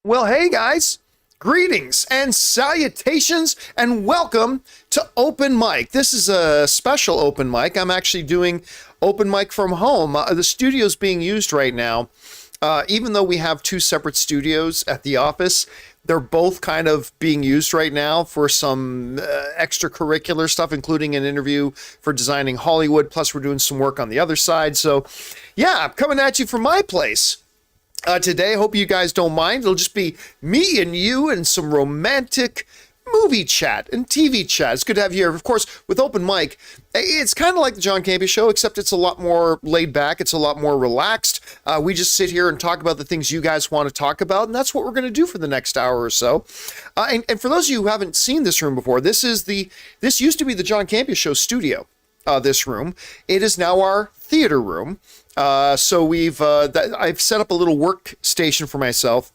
Well, hey guys, greetings and salutations and welcome to Open Mic. This is a special open mic. I'm actually doing open mic from home. The studio's being used right now. Even though we have two separate studios at the office, they're both kind of being used right now for some extracurricular stuff, including an interview for designing Hollywood. Plus, we're doing some work on the other side. So, yeah, I'm coming at you from my place. Today, hope you guys don't mind. It'll just be me and you and some romantic movie chat and TV chat. It's good to have you here. Of course, with Open Mic, it's kind of like the John Campea Show, except it's a lot more laid back. It's a lot more relaxed. We just sit here and talk about the things you guys want to talk about, and that's what we're going to do for the next hour or so. And for those of you who haven't seen this room before, this used to be the John Campea Show studio. This room. It is now our theater room. So I've set up a little workstation for myself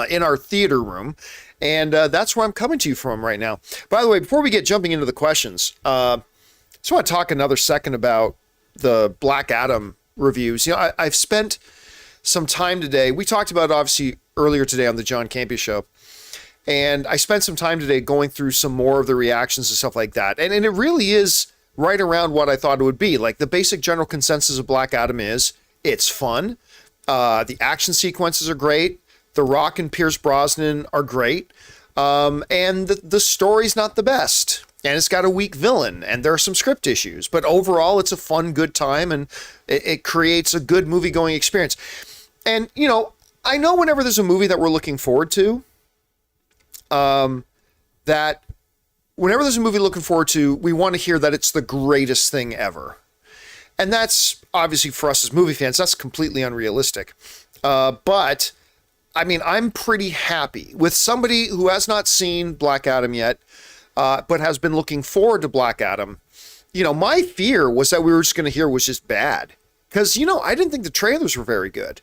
in our theater room, and that's where I'm coming to you from right now. By the way, before we get jumping into the questions, just want to talk another second about the Black Adam reviews. You know, I've spent some time today. We talked about it obviously earlier today on the John Campea Show, and I spent some time today going through some more of the reactions and stuff like that, and it really is right around what I thought it would be. Like, the basic general consensus of Black Adam is it's fun. The action sequences are great. The Rock and Pierce Brosnan are great. And the story's not the best. And it's got a weak villain, and there are some script issues. But overall, it's a fun, good time, and it creates a good movie-going experience. And, you know, I know whenever there's a movie that we're looking forward to, we want to hear that it's the greatest thing ever. And that's obviously, for us as movie fans, that's completely unrealistic. But I mean, I'm pretty happy with somebody who has not seen Black Adam yet, but has been looking forward to Black Adam. You know, my fear was that we were just going to hear was just bad, because, you know, I didn't think the trailers were very good.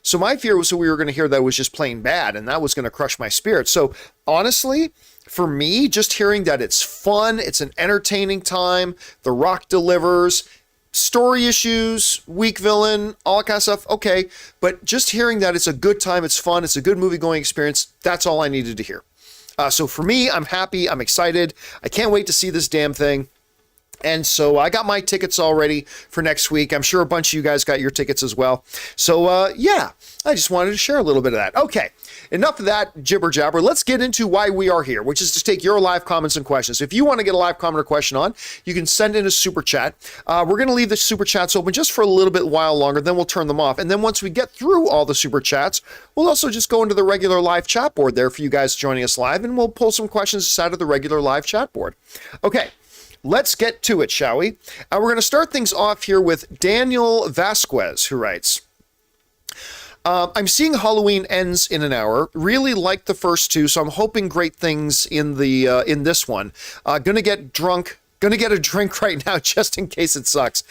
So my fear was that we were going to hear that it was just plain bad, and that was going to crush my spirit. So honestly, for me, just hearing that it's fun, it's an entertaining time, The Rock delivers, story issues, weak villain, all that kind of stuff, okay. But just hearing that it's a good time, it's fun, it's a good movie-going experience, that's all I needed to hear. So for me, I'm happy, I'm excited, I can't wait to see this damn thing. And so I got my tickets already for next week. I'm sure a bunch of you guys got your tickets as well. So yeah, I just wanted to share a little bit of that. Okay, enough of that jibber jabber. Let's get into why we are here, which is to take your live comments and questions. If you want to get a live comment or question on, you can send in a super chat. We're going to leave the super chats open just for a little bit while longer, then we'll turn them off. And then once we get through all the super chats, we'll also just go into the regular live chat board there for you guys joining us live, and we'll pull some questions out of the regular live chat board. Okay. Let's get to it, shall we? We're going to start things off here with Daniel Vasquez, who writes, I'm seeing Halloween Ends in an hour. Really like the first two, so I'm hoping great things in this one. Gonna get a drink right now just in case it sucks.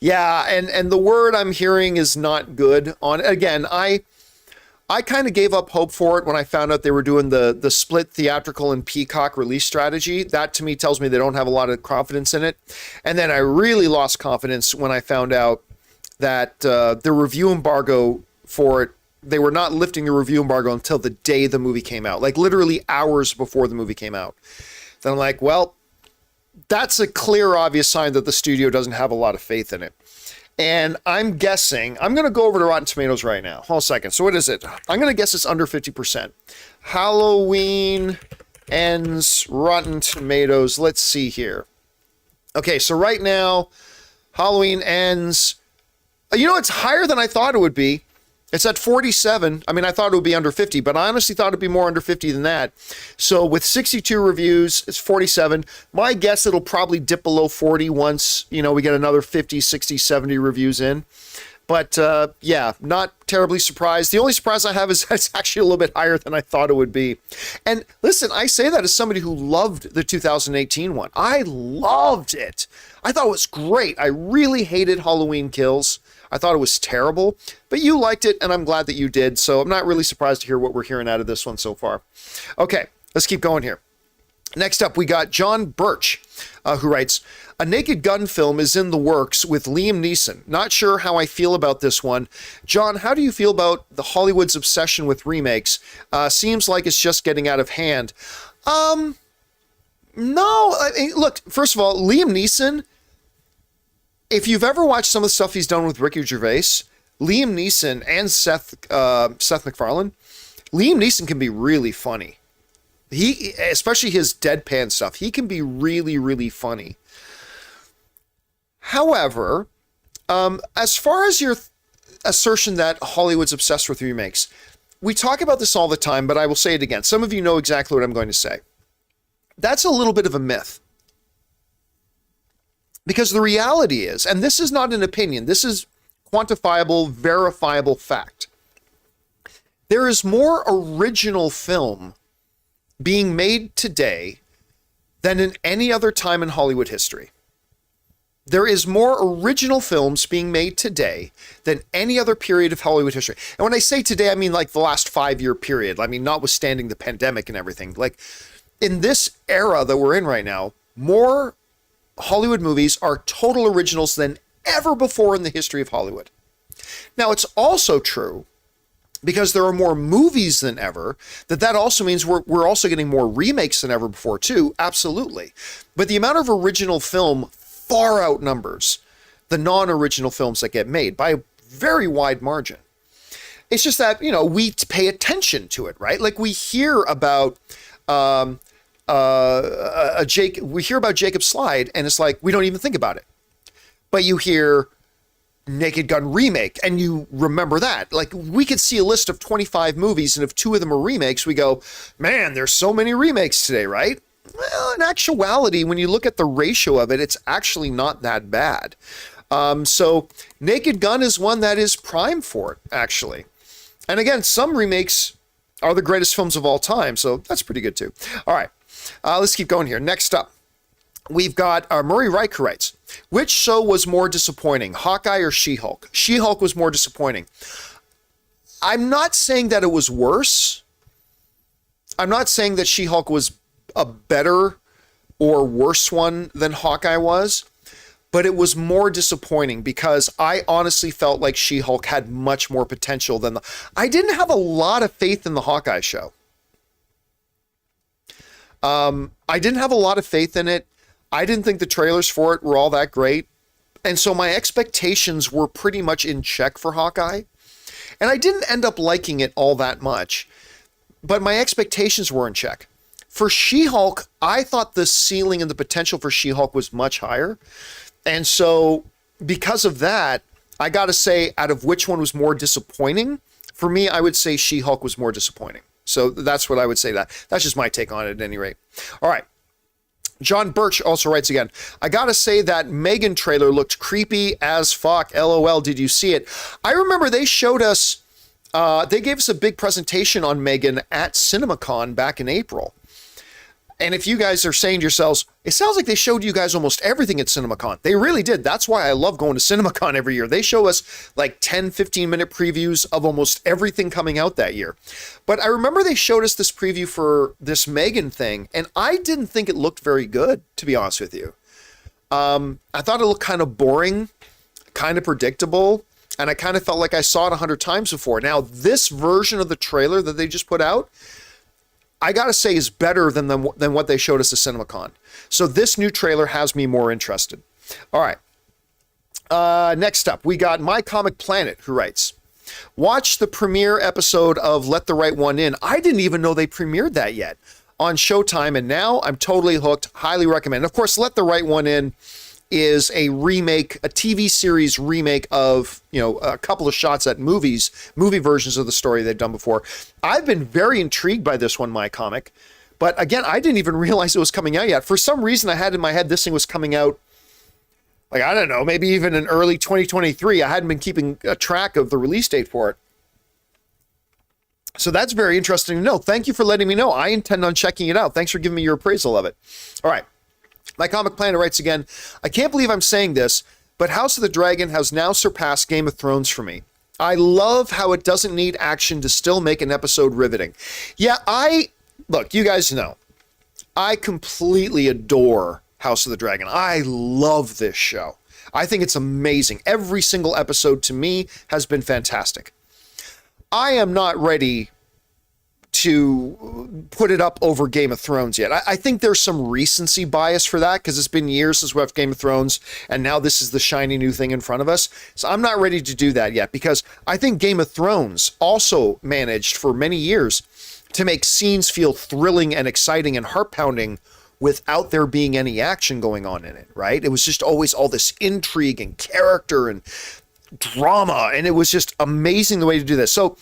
Yeah, and the word I'm hearing is not good on it. Again, I kind of gave up hope for it when I found out they were doing the split theatrical and Peacock release strategy. That to me tells me they don't have a lot of confidence in it. And then I really lost confidence when I found out that the review embargo for it, they were not lifting the review embargo until the day the movie came out, like literally hours before the movie came out. Then I'm like, well, that's a clear, obvious sign that the studio doesn't have a lot of faith in it. And I'm guessing, I'm going to go over to Rotten Tomatoes right now. Hold on a second. So what is it? I'm going to guess it's under 50%. Halloween Ends, Rotten Tomatoes. Let's see here. Okay, so right now, Halloween Ends. You know, it's higher than I thought it would be. It's at 47. I mean, I thought it would be under 50, but I honestly thought it'd be more under 50 than that. So with 62 reviews, it's 47. My guess, it'll probably dip below 40 once, you know, we get another 50, 60, 70 reviews in. But yeah, not terribly surprised. The only surprise I have is that it's actually a little bit higher than I thought it would be. And listen, I say that as somebody who loved the 2018 one. I loved it. I thought it was great. I really hated Halloween Kills. I thought it was terrible, but you liked it, and I'm glad that you did, so I'm not really surprised to hear what we're hearing out of this one so far. Okay, let's keep going here. Next up, we got John Birch, who writes, a Naked Gun film is in the works with Liam Neeson. Not sure how I feel about this one. John, how do you feel about the Hollywood's obsession with remakes? Seems like it's just getting out of hand. No, I mean, look, first of all, Liam Neeson, if you've ever watched some of the stuff he's done with Ricky Gervais, Liam Neeson and Seth MacFarlane, Liam Neeson can be really funny. He, especially his deadpan stuff, he can be really, really funny. However, as far as your assertion that Hollywood's obsessed with remakes, we talk about this all the time, but I will say it again. Some of you know exactly what I'm going to say. That's a little bit of a myth. Because the reality is, and this is not an opinion, this is quantifiable, verifiable fact. There is more original film being made today than in any other time in Hollywood history. There is more original films being made today than any other period of Hollywood history. And when I say today, I mean like the last 5-year period. I mean, notwithstanding the pandemic and everything. Like in this era that we're in right now, more Hollywood movies are total originals than ever before in the history of Hollywood. Now, it's also true, because there are more movies than ever, that also means we're also getting more remakes than ever before too, absolutely. But the amount of original film far outnumbers the non-original films that get made by a very wide margin. It's just that, we pay attention to it, right? Like we hear about Jacob Slide, and it's like, we don't even think about it. But you hear Naked Gun remake, and you remember that. Like, we could see a list of 25 movies, and if 2 of them are remakes, we go, man, there's so many remakes today, right? Well, in actuality, when you look at the ratio of it, it's actually not that bad. So Naked Gun is one that is prime for it, actually. And again, some remakes are the greatest films of all time, so that's pretty good too. All right, let's keep going here. Next up, we've got Murray Reich, who writes, which show was more disappointing, Hawkeye or She-Hulk? She-Hulk was more disappointing. I'm not saying that it was worse. I'm not saying that She-Hulk was a better or worse one than Hawkeye was, but it was more disappointing because I honestly felt like She-Hulk had much more potential than I didn't have a lot of faith in the Hawkeye show. I didn't have a lot of faith in it. I didn't think the trailers for it were all that great. And so my expectations were pretty much in check for Hawkeye. And I didn't end up liking it all that much, but my expectations were in check. For She-Hulk, I thought the ceiling and the potential for She-Hulk was much higher. And so because of that, I got to say, out of which one was more disappointing, for me, I would say She-Hulk was more disappointing. So that's what I would say. That's just my take on it at any rate. All right. John Birch also writes again, I gotta say that Megan trailer looked creepy as fuck. LOL, did you see it? I remember they showed us, they gave us a big presentation on Megan at CinemaCon back in April. And if you guys are saying to yourselves, it sounds like they showed you guys almost everything at CinemaCon. They really did. That's why I love going to CinemaCon every year. They show us like 10, 15-minute previews of almost everything coming out that year. But I remember they showed us this preview for this Megan thing, and I didn't think it looked very good, to be honest with you. I thought it looked kind of boring, kind of predictable, and I kind of felt like I saw it 100 times before. Now, this version of the trailer that they just put out, I gotta say, is better than what they showed us at CinemaCon. So this new trailer has me more interested. All right. Next up, we got My Comic Planet, who writes, watch the premiere episode of Let the Right One In. I didn't even know they premiered that yet on Showtime, and now I'm totally hooked. Highly recommend. Of course, Let the Right One In is a remake, a TV series remake of, a couple of shots at movie versions of the story they've done before. I've been very intrigued by this one, My Comic. But again, I didn't even realize it was coming out yet. For some reason, I had in my head this thing was coming out, like, I don't know, maybe even in early 2023. I hadn't been keeping a track of the release date for it. So that's very interesting to know. Thank you for letting me know. I intend on checking it out. Thanks for giving me your appraisal of it. All right. My Comic Planet writes again, I can't believe I'm saying this, but House of the Dragon has now surpassed Game of Thrones for me. I love how it doesn't need action to still make an episode riveting. Yeah, look, you guys know, I completely adore House of the Dragon. I love this show. I think it's amazing. Every single episode to me has been fantastic. I am not ready to put it up over Game of Thrones yet. I think there's some recency bias for that because it's been years since we have Game of Thrones and now this is the shiny new thing in front of us. So I'm not ready to do that yet because I think Game of Thrones also managed for many years to make scenes feel thrilling and exciting and heart-pounding without there being any action going on in it, right? It was just always all this intrigue and character and drama, and it was just amazing the way to do this. So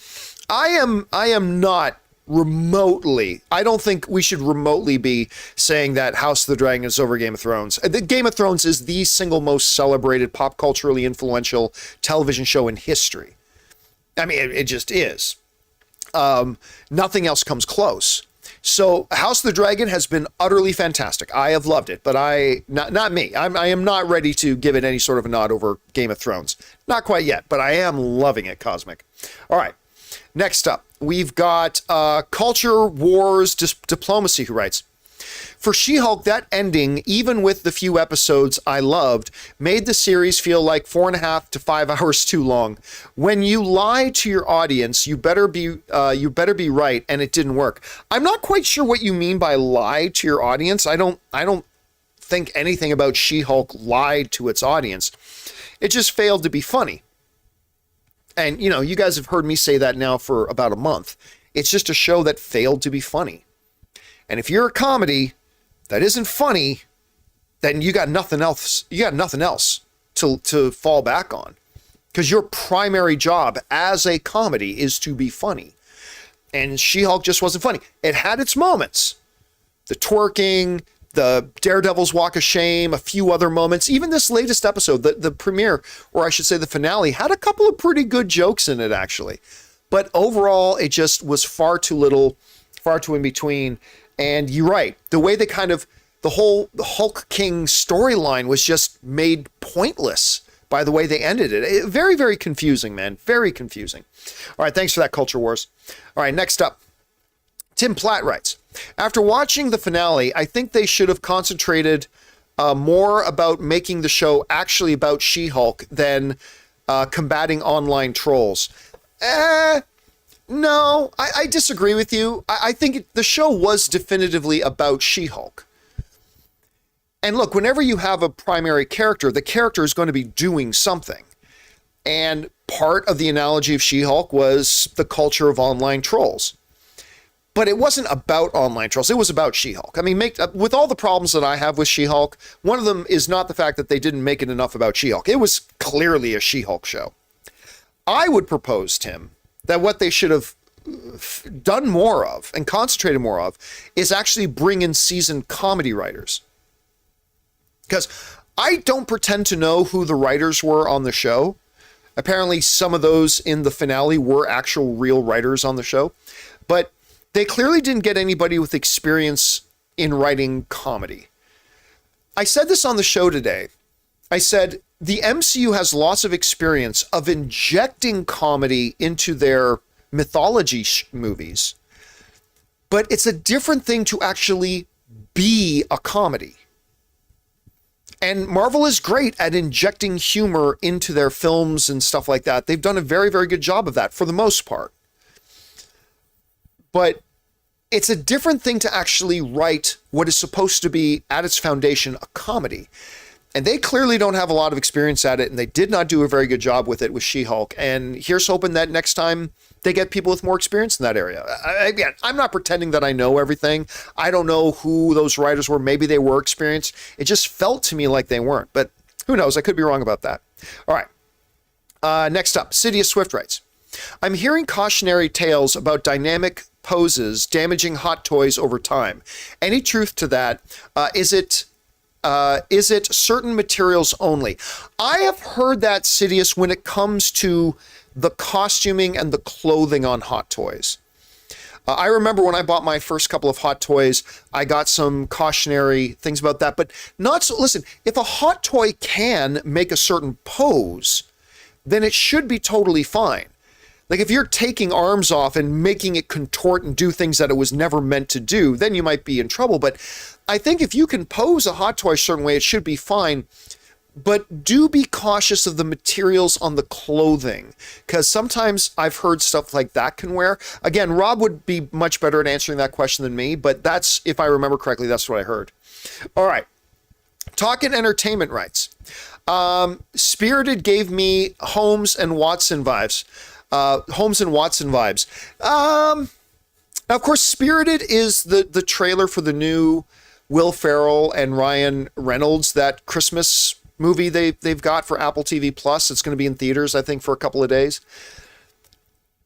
I am not remotely, I don't think we should remotely be saying that House of the Dragon is over Game of Thrones. The Game of Thrones is the single most celebrated, pop culturally influential television show in history. I mean, it just is. Nothing else comes close. So House of the Dragon has been utterly fantastic. I have loved it, but not me. I am not ready to give it any sort of a nod over Game of Thrones. Not quite yet, but I am loving it, Cosmic. All right. Next up, we've got Culture Wars Diplomacy, who writes, for She-Hulk, that ending, even with the few episodes I loved, made the series feel like 4.5 to 5 hours too long. When you lie to your audience, you better be right, and it didn't work. I'm not quite sure what you mean by lie to your audience. I don't think anything about She-Hulk lied to its audience. It just failed to be funny. And, you guys have heard me say that now for about a month. It's just a show that failed to be funny. And if you're a comedy that isn't funny, then you got nothing else. You got nothing else to fall back on, because your primary job as a comedy is to be funny. And She-Hulk just wasn't funny. It had its moments, the twerking, the Daredevil's Walk of Shame, a few other moments. Even this latest episode, the premiere, or I should say the finale, had a couple of pretty good jokes in it, actually. But overall, it just was far too little, far too in between. And you're right, the way they the whole Hulk King storyline was just made pointless by the way they ended it. Very, very confusing, man. Very confusing. All right, thanks for that, Culture Wars. All right, next up, Tim Platt writes, after watching the finale, I think they should have concentrated more about making the show actually about She-Hulk than combating online trolls. No, I disagree with you. I think the show was definitively about She-Hulk. And look, whenever you have a primary character, the character is going to be doing something. And part of the analogy of She-Hulk was the culture of online trolls. But it wasn't about online trolls. It was about She-Hulk. I mean, with all the problems that I have with She-Hulk, one of them is not the fact that they didn't make it enough about She-Hulk. It was clearly a She-Hulk show. I would propose, Tim, that what they should have done more of and concentrated more of is actually bring in seasoned comedy writers. Because I don't pretend to know who the writers were on the show. Apparently some of those in the finale were actual real writers on the show, but they clearly didn't get anybody with experience in writing comedy. I said this on the show today. I said, the MCU has lots of experience of injecting comedy into their mythology movies, but it's a different thing to actually be a comedy. And Marvel is great at injecting humor into their films and stuff like that. They've done a very, very good job of that for the most part. But it's a different thing to actually write what is supposed to be, at its foundation, a comedy. And they clearly don't have a lot of experience at it, and they did not do a very good job with it with She-Hulk. And here's hoping that next time they get people with more experience in that area. Again, I'm not pretending that I know everything. I don't know who those writers were. Maybe they were experienced. It just felt to me like they weren't. But who knows? I could be wrong about that. All right. Next up, Sidious Swift writes, I'm hearing cautionary tales about dynamic poses damaging hot toys over time. Any truth to that? Is it certain materials only? I have heard that, Sidious, when it comes to the costuming and the clothing on hot toys. I remember when I bought my first couple of hot toys, I got some cautionary things about that, but not so. Listen, if a hot toy can make a certain pose, then it should be totally fine. Like if you're taking arms off and making it contort and do things that it was never meant to do, then you might be in trouble. But I think if you can pose a hot toy a certain way, it should be fine. But do be cautious of the materials on the clothing, because sometimes I've heard stuff like that can wear. Again, Rob would be much better at answering that question than me, but that's, if I remember correctly, that's what I heard. All right. Talking entertainment rights. Spirited gave me Holmes and Watson vibes. Now, of course, Spirited is the trailer for the new Will Ferrell and Ryan Reynolds, that Christmas movie they've got for Apple TV Plus. It's going to be in theaters, I think, for a couple of days.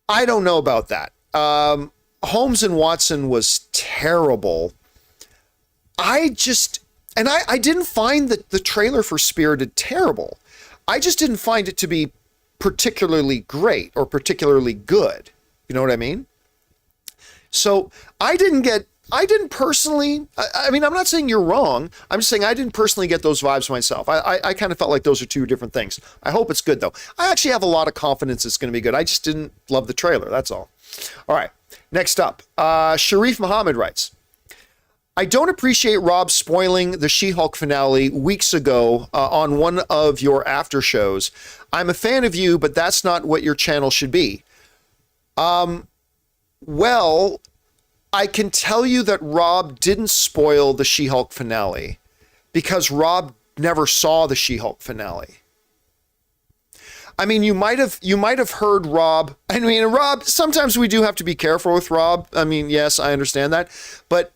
I don't know about that. Holmes and Watson was terrible. I didn't find the trailer for Spirited terrible. I just didn't find it to be particularly great or particularly good. You know what I mean? So I didn't personally, I mean, I'm not saying you're wrong. I'm just saying I didn't personally get those vibes myself. I kind of felt like those are two different things. I hope it's good, though. I actually have a lot of confidence it's going to be good. I just didn't love the trailer. That's all. All right. Next up, Sharif Muhammad writes, I don't appreciate Rob spoiling the She-Hulk finale weeks ago on one of your after shows. I'm a fan of you, but that's not what your channel should be. Well, I can tell you that Rob didn't spoil the She-Hulk finale because Rob never saw the She-Hulk finale. I mean, you might have heard Rob. I mean, Rob, sometimes we do have to be careful with Rob. I mean, yes, I understand that. But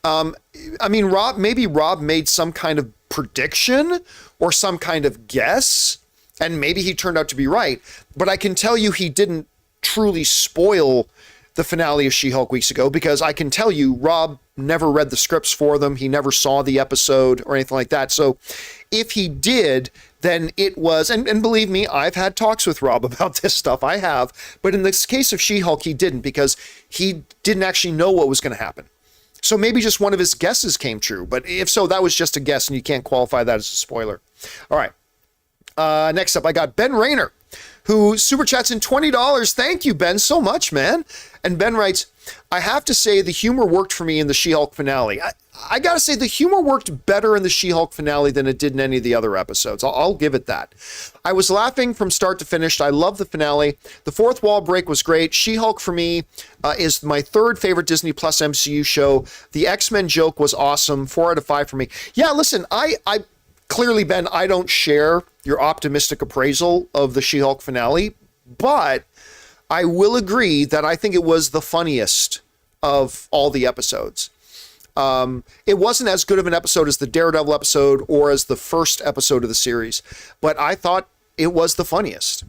I mean, maybe Rob made some kind of prediction or some kind of guess, and maybe he turned out to be right. But I can tell you he didn't truly spoil the finale of She-Hulk weeks ago, because I can tell you Rob never read the scripts for them. He never saw the episode or anything like that. So if he did, then it was, and believe me, I've had talks with Rob about this stuff. I have. But in this case of She-Hulk, he didn't, because he didn't actually know what was going to happen. So maybe just one of his guesses came true. But if so, that was just a guess, and you can't qualify that as a spoiler. All right. Next up, I got Ben Rayner, who super chats in $20. Thank you, Ben, so much, man. And Ben writes, I have to say the humor worked for me in the She-Hulk finale. I gotta say the humor worked better in the She-Hulk finale than it did in any of the other episodes. I'll give it that. I was laughing from start to finish. I love the finale. The fourth wall break was great. She-Hulk for me is my third favorite Disney Plus MCU show. The X-Men joke was awesome. 4 out of 5 for me. Yeah, listen, I clearly, Ben, I don't share your optimistic appraisal of the She-Hulk finale, but I will agree that I think it was the funniest of all the episodes. It wasn't as good of an episode as the Daredevil episode or as the first episode of the series, but I thought it was the funniest.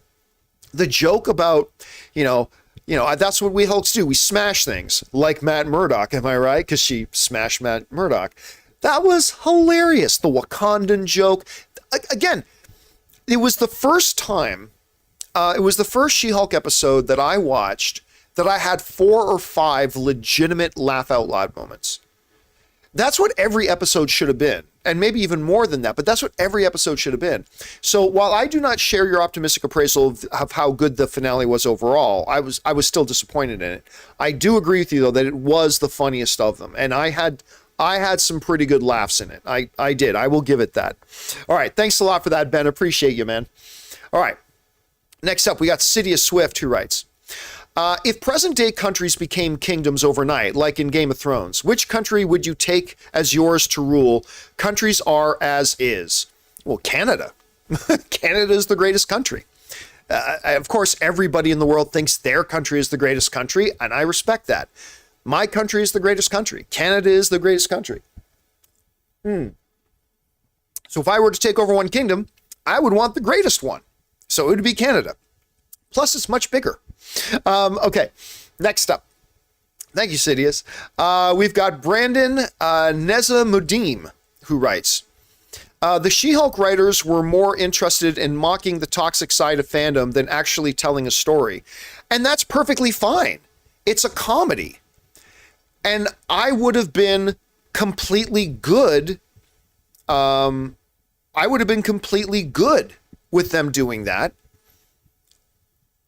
The joke about, that's what we Hulks do. We smash things like Matt Murdock. Am I right? Because she smashed Matt Murdock. That was hilarious. The Wakandan joke. Again, it was the first time, it was the first She-Hulk episode that I watched that I had 4 or 5 legitimate laugh out loud moments. That's what every episode should have been, and maybe even more than that, but that's what every episode should have been. So while I do not share your optimistic appraisal of how good the finale was overall, I was still disappointed in it. I do agree with you, though, that it was the funniest of them, and I had some pretty good laughs in it. I did. I will give it that. All right. Thanks a lot for that, Ben. Appreciate you, man. All right. Next up, we got Sidious Swift, who writes, if present-day countries became kingdoms overnight, like in Game of Thrones, which country would you take as yours to rule? Countries are as is. Well, Canada. Canada is the greatest country. Of course, everybody in the world thinks their country is the greatest country, and I respect that. My country is the greatest country. Canada is the greatest country. So if I were to take over one kingdom, I would want the greatest one. So it would be Canada. Plus, it's much bigger. Okay, next up. Thank you, Sidious. We've got Brandon Nezamudim, who writes, the She-Hulk writers were more interested in mocking the toxic side of fandom than actually telling a story. And that's perfectly fine. It's a comedy. And I would have been completely good. I would have been completely good with them doing that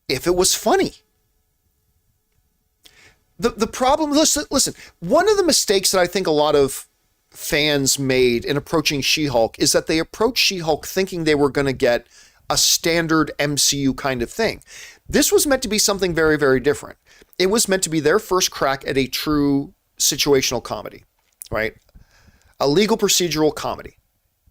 if it was funny. the problem, listen, one of the mistakes that I think a lot of fans made in approaching She-Hulk is that they approached She-Hulk thinking they were going to get a standard MCU kind of thing. This was meant to be something very, very different. It was meant to be their first crack at a true situational comedy, right? A legal procedural comedy.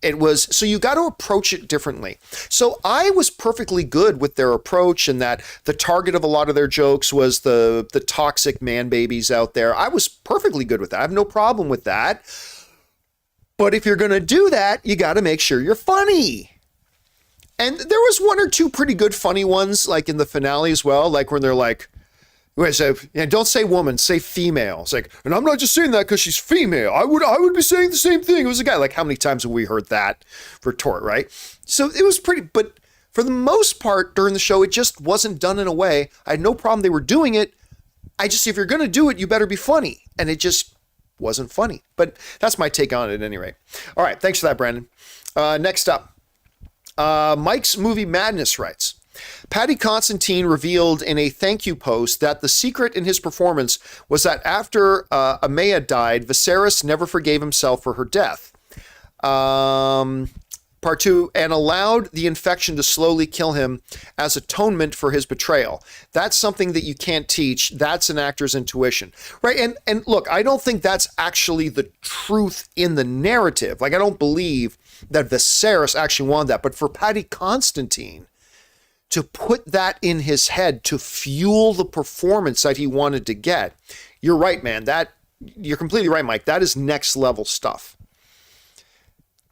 It was, so you got to approach it differently. So I was perfectly good with their approach, and that the target of a lot of their jokes was the toxic man babies out there. I was perfectly good with that. I have no problem with that. But if you're going to do that, you got to make sure you're funny. And there was one or two pretty good funny ones, like in the finale as well, like when they're like, don't say woman, say female. It's like, and I'm not just saying that because she's female. I would be saying the same thing. It was a guy. Like, how many times have we heard that retort, right? So it was pretty, but for the most part during the show, it just wasn't done in a way. I had no problem they were doing it. If you're going to do it, you better be funny. And it just wasn't funny. But that's my take on it at any rate. All right. Thanks for that, Brandon. Next up, Mike's Movie Madness writes, Paddy Considine revealed in a thank you post that the secret in his performance was that after Amaya died, Viserys never forgave himself for her death. Part 2, and allowed the infection to slowly kill him as atonement for his betrayal. That's something that you can't teach. That's an actor's intuition, right? And look, I don't think that's actually the truth in the narrative. Like, I don't believe that Viserys actually wanted that. But for Paddy Considine to put that in his head to fuel the performance that he wanted to get, you're right, man. You're completely right, Mike. That is next level stuff.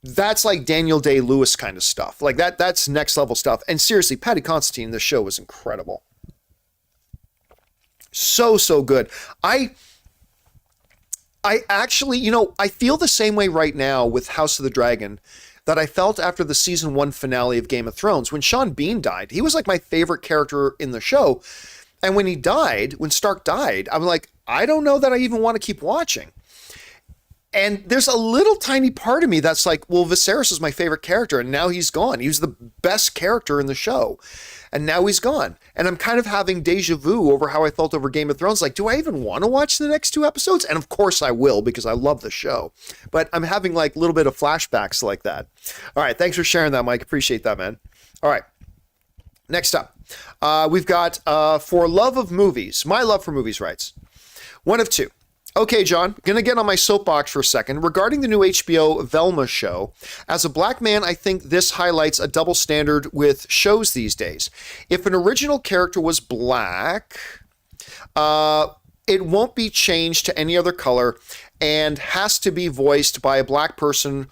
That's like Daniel Day-Lewis kind of stuff. Like that's next level stuff. And seriously, Paddy Considine in this show was incredible. So good. I actually, I feel the same way right now with House of the Dragon that I felt after the season 1 finale of Game of Thrones. When Sean Bean died, he was like my favorite character in the show. And when when Stark died, I'm like, I don't know that I even want to keep watching. And there's a little tiny part of me that's like, well, Viserys is my favorite character, and now he's gone. He was the best character in the show, and now he's gone. And I'm kind of having deja vu over how I felt over Game of Thrones. Like, do I even want to watch the next 2 episodes? And of course I will, because I love the show. But I'm having like a little bit of flashbacks like that. All right, thanks for sharing that, Mike. Appreciate that, man. All right, next up, we've got For Love of Movies. My Love for Movies writes, one of two. Okay, John, gonna get on my soapbox for a second. Regarding the new HBO Velma show, as a black man, I think this highlights a double standard with shows these days. If an original character was black, it won't be changed to any other color and has to be voiced by a black person,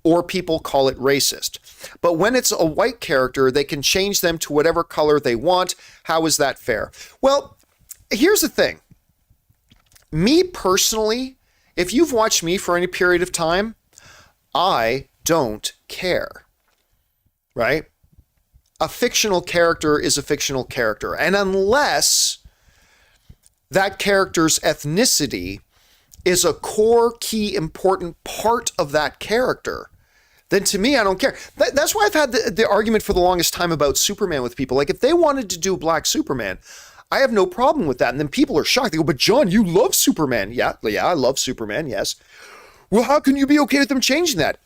or people call it racist. But when it's a white character, they can change them to whatever color they want. How is that fair? Well, here's the thing. Me personally, if you've watched me for any period of time, I don't care, right? A fictional character is a fictional character. And unless that character's ethnicity is a core, key, important part of that character, then to me, I don't care. That's why I've had the argument for the longest time about Superman with people. Like, if they wanted to do Black Superman, I have no problem with that. And then people are shocked. They go, but John, you love Superman. Yeah, I love Superman, yes. Well, how can you be okay with them changing that?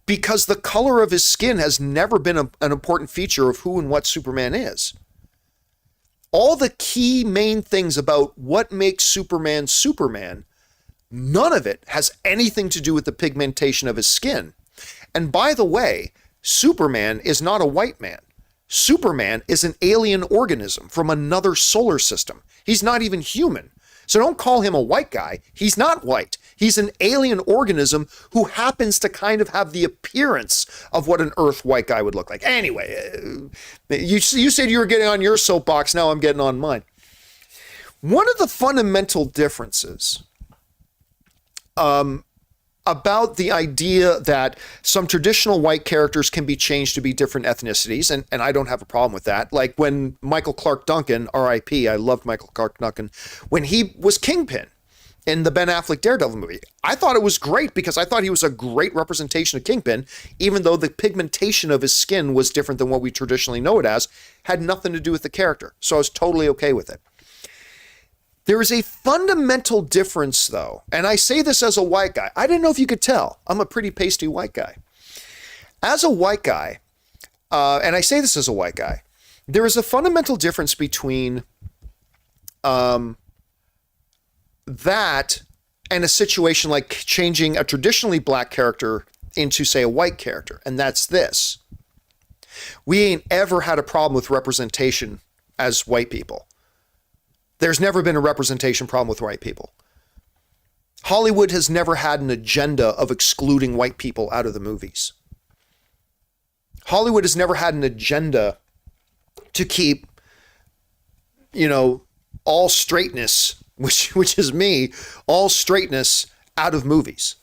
Because the color of his skin has never been an important feature of who and what Superman is. All the key main things about what makes Superman Superman, none of it has anything to do with the pigmentation of his skin. And by the way, Superman is not a white man. Superman is an alien organism from another solar system. He's not even human. So don't call him a white guy. He's not white. He's an alien organism who happens to kind of have the appearance of what an Earth white guy would look like. Anyway, you said you were getting on your soapbox. Now I'm getting on mine. One of the fundamental differences about the idea that some traditional white characters can be changed to be different ethnicities, and I don't have a problem with that. Like when Michael Clark Duncan, R.I.P., I loved Michael Clark Duncan, when he was Kingpin in the Ben Affleck Daredevil movie, I thought it was great because I thought he was a great representation of Kingpin, even though the pigmentation of his skin was different than what we traditionally know it as, had nothing to do with the character. So I was totally okay with it. There is a fundamental difference, though, and I say this as a white guy. I didn't know if you could tell. I'm a pretty pasty white guy. As a white guy, and I say this as a white guy, there is a fundamental difference between that and a situation like changing a traditionally black character into, say, a white character, and that's this. We ain't ever had a problem with representation as white people. There's never been a representation problem with white people. Hollywood has never had an agenda of excluding white people out of the movies. Hollywood has never had an agenda to keep, all straightness, which is me, all straightness out of movies.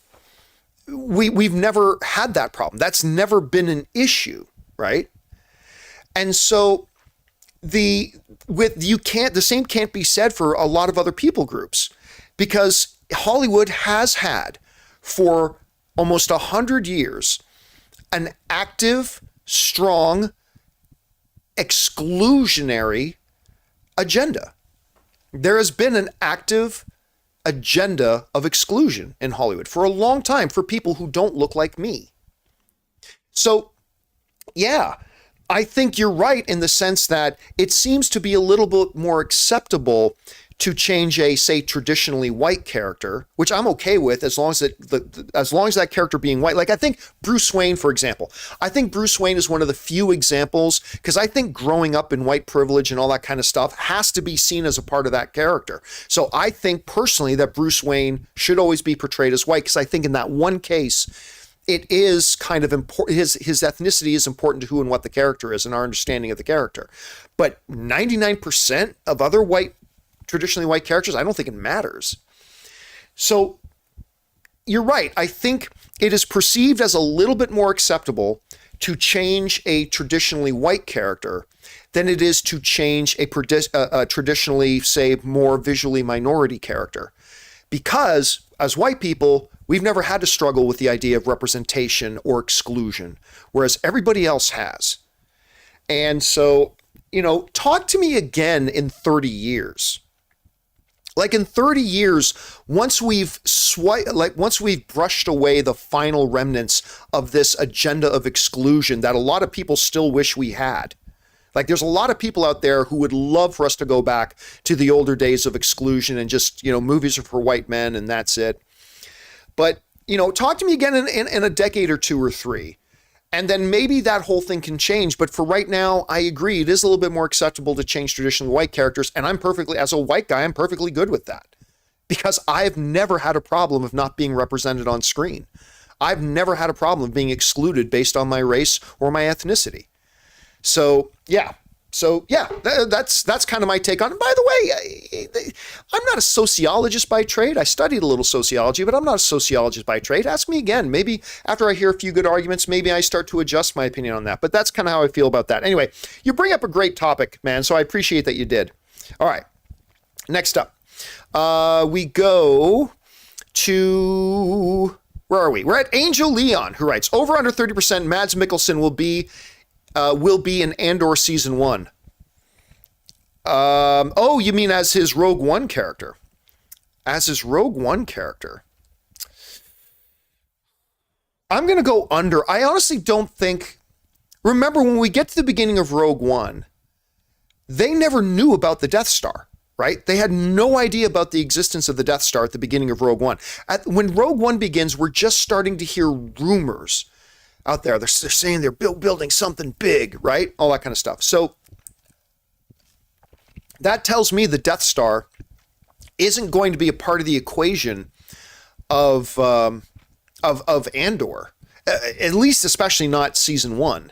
We've never had that problem. That's never been an issue, right? And so the same can't be said for a lot of other people groups, because Hollywood has had for almost 100 years an active, strong, exclusionary agenda. There has been an active agenda of exclusion in Hollywood for a long time for people who don't look like me. So, yeah, I think you're right in the sense that it seems to be a little bit more acceptable to change a, say, traditionally white character, which I'm okay with as long as that character being white. Like, I think Bruce Wayne, for example, I think Bruce Wayne is one of the few examples, because I think growing up in white privilege and all that kind of stuff has to be seen as a part of that character. So I think personally that Bruce Wayne should always be portrayed as white, because I think in that one case, it is kind of important. His ethnicity is important to who and what the character is and our understanding of the character. But 99% of other traditionally white characters, I don't think it matters. So you're right. I think it is perceived as a little bit more acceptable to change a traditionally white character than it is to change a traditionally, say, more visually minority character. Because as white people, we've never had to struggle with the idea of representation or exclusion, whereas everybody else has. And so, talk to me again in 30 years. Like in 30 years, once we've brushed away the final remnants of this agenda of exclusion that a lot of people still wish we had. Like, there's a lot of people out there who would love for us to go back to the older days of exclusion and just, movies are for white men and that's it. But, talk to me again in a decade or two or three. And then maybe that whole thing can change. But for right now, I agree. It is a little bit more acceptable to change traditionally white characters. And as a white guy, I'm perfectly good with that. Because I've never had a problem of not being represented on screen. I've never had a problem of being excluded based on my race or my ethnicity. So, yeah. That's kind of my take on it. By the way, I'm not a sociologist by trade. I studied a little sociology, but I'm not a sociologist by trade. Ask me again. Maybe after I hear a few good arguments, maybe I start to adjust my opinion on that. But that's kind of how I feel about that. Anyway, you bring up a great topic, man, so I appreciate that you did. All right. Next up, we go to... Where are we? We're at Angel Leon, who writes, over under 30% Mads Mikkelsen will be in Andor season 1. You mean as his Rogue One character? As his Rogue One character. I'm going to go under. I honestly don't think... Remember, when we get to the beginning of Rogue One, they never knew about the Death Star, right? They had no idea about the existence of the Death Star at the beginning of Rogue One. When Rogue One begins, we're just starting to hear rumors out there. They're saying they're building something big, right? All that kind of stuff. So that tells me the Death Star isn't going to be a part of the equation of Andor, at least especially not season 1.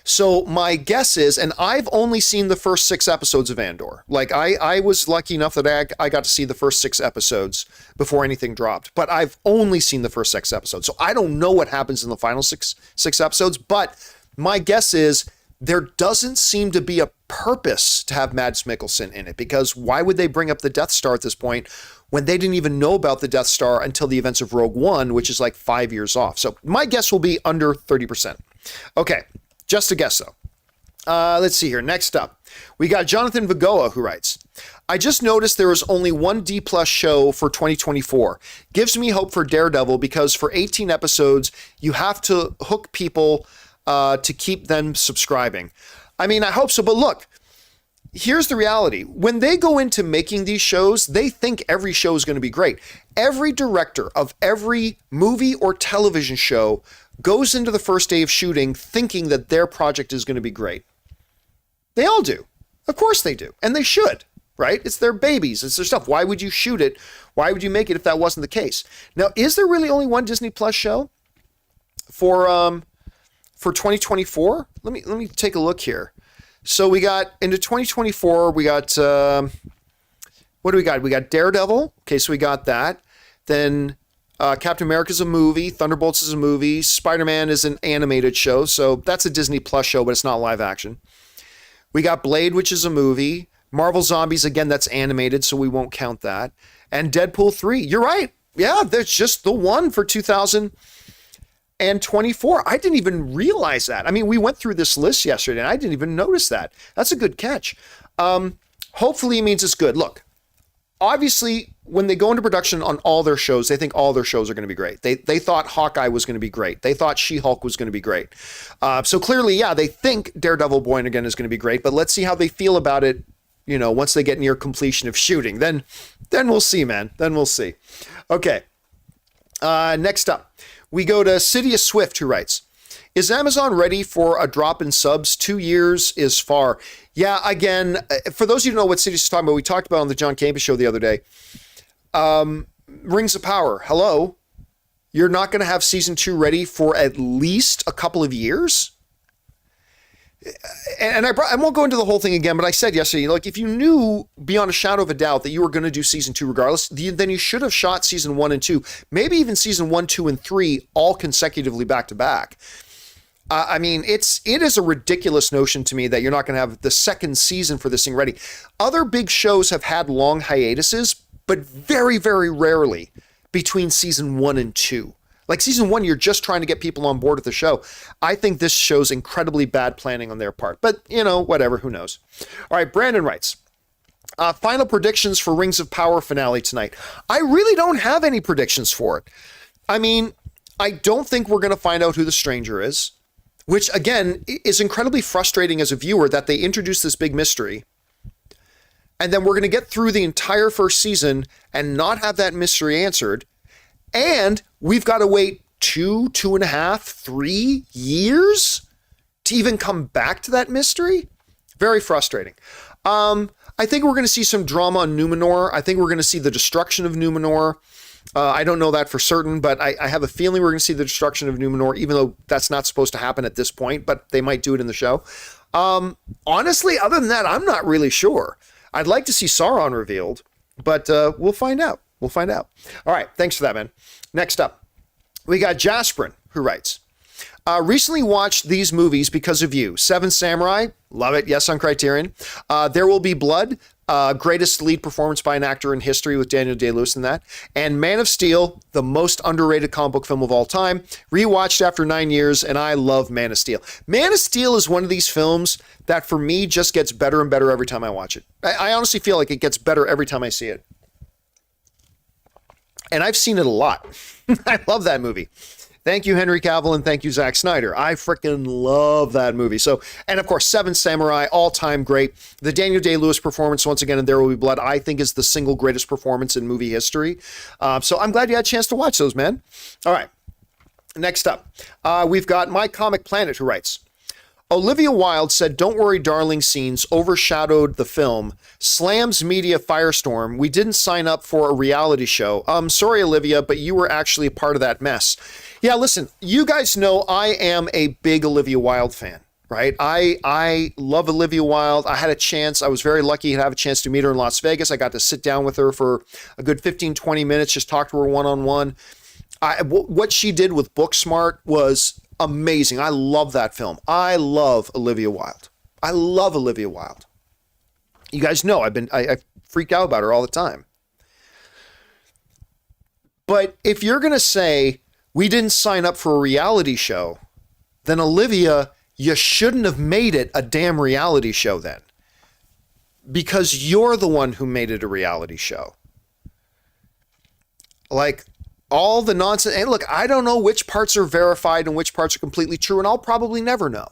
So my guess is, and I've only seen the first 6 episodes of Andor. Like I was lucky enough that I got to see the first 6 episodes before anything dropped, but I've only seen the first 6 episodes. So I don't know what happens in the final six episodes, but my guess is there doesn't seem to be a purpose to have Mads Mikkelsen in it, because why would they bring up the Death Star at this point when they didn't even know about the Death Star until the events of Rogue One, which is like 5 years off. So my guess will be under 30%. Okay. Just a guess, though. Let's see here. Next up, we got Jonathan Vigoa, who writes, I just noticed there is only one D plus show for 2024. Gives me hope for Daredevil because for 18 episodes, you have to hook people to keep them subscribing. I mean, I hope so, but look, here's the reality. When they go into making these shows, they think every show is going to be great. Every director of every movie or television show goes into the first day of shooting thinking that their project is going to be great. They all do. Of course they do. And they should, right? It's their babies. It's their stuff. Why would you shoot it? Why would you make it if that wasn't the case? Now, is there really only one Disney Plus show for 2024? Let me take a look here. So we got into 2024, we got, what do we got? We got Daredevil. Okay, so we got that. Then Captain America's a movie. Thunderbolts is a movie. Spider-Man is an animated show. So that's a Disney Plus show, but it's not live action. We got Blade, which is a movie. Marvel Zombies, again, that's animated, so we won't count that. And Deadpool 3. You're right. Yeah, that's just the one for 2024. I didn't even realize that. I mean, we went through this list yesterday, and I didn't even notice that. That's a good catch. Hopefully it means it's good. Look, obviously, when they go into production on all their shows, they think all their shows are going to be great. They thought Hawkeye was going to be great. They thought She-Hulk was going to be great. So clearly, yeah, they think Daredevil Born Again is going to be great, but let's see how they feel about it, you know, once they get near completion of shooting. Then we'll see, man. Then we'll see. Okay. Next up, we go to Sidious Swift, who writes, is Amazon ready for a drop in subs? 2 years is far. Yeah, again, for those of you who know what Sidious is talking about, we talked about on the John Campea Show the other day. Rings of Power, hello? You're not going to have season 2 ready for at least a couple of years? And I won't go into the whole thing again, but I said yesterday, like, if you knew beyond a shadow of a doubt that you were going to do season 2 regardless, then you should have shot season 1 and 2, maybe even season 1, 2, and 3 all consecutively back to back. I mean, it is a ridiculous notion to me that you're not going to have the second season for this thing ready. Other big shows have had long hiatuses, but very, very rarely between season 1 and 2. Like season 1, you're just trying to get people on board with the show. I think this shows incredibly bad planning on their part, but you know, whatever, who knows? All right, Brandon writes, final predictions for Rings of Power finale tonight. I really don't have any predictions for it. I mean, I don't think we're going to find out who the stranger is, which again is incredibly frustrating as a viewer that they introduce this big mystery. And then we're going to get through the entire first season and not have that mystery answered. And we've got to wait 2.5, 3 years to even come back to that mystery. Very frustrating. I think we're going to see some drama on Numenor. I think we're going to see the destruction of Numenor. I don't know that for certain, but I have a feeling we're going to see the destruction of Numenor, even though that's not supposed to happen at this point, but they might do it in the show. Honestly, other than that, I'm not really sure. I'd like to see Sauron revealed, but we'll find out. We'll find out. All right. Thanks for that, man. Next up, we got Jasperin, who writes, recently watched these movies because of you. Seven Samurai, love it. Yes, on Criterion. There Will Be Blood, greatest lead performance by an actor in history with Daniel Day-Lewis in that. And Man of Steel, the most underrated comic book film of all time. Rewatched after 9 years, and I love Man of Steel. Man of Steel is one of these films that for me just gets better and better every time I watch it. I honestly feel like it gets better every time I see it. And I've seen it a lot. I love that movie. Thank you, Henry Cavill, and thank you, Zack Snyder. I freaking love that movie. So, and of course, Seven Samurai, all-time great. The Daniel Day-Lewis performance, once again, in There Will Be Blood, I think is the single greatest performance in movie history. So I'm glad you had a chance to watch those, man. All right. Next up, we've got My Comic Planet, who writes, Olivia Wilde said, "Don't worry, darling" scenes overshadowed the film. Slams media firestorm. We didn't sign up for a reality show. Sorry, Olivia, but you were actually a part of that mess. Yeah, listen, you guys know I am a big Olivia Wilde fan, right? I love Olivia Wilde. I had a chance. I was very lucky to have a chance to meet her in Las Vegas. I got to sit down with her for a good 15, 20 minutes, just talk to her one-on-one. What she did with Booksmart was amazing. I love that film. I love Olivia Wilde. I love Olivia Wilde. You guys know I freak out about her all the time. But if you're going to say we didn't sign up for a reality show, then Olivia, you shouldn't have made it a damn reality show then. Because you're the one who made it a reality show. Like, all the nonsense. And look, I don't know which parts are verified and which parts are completely true, and I'll probably never know.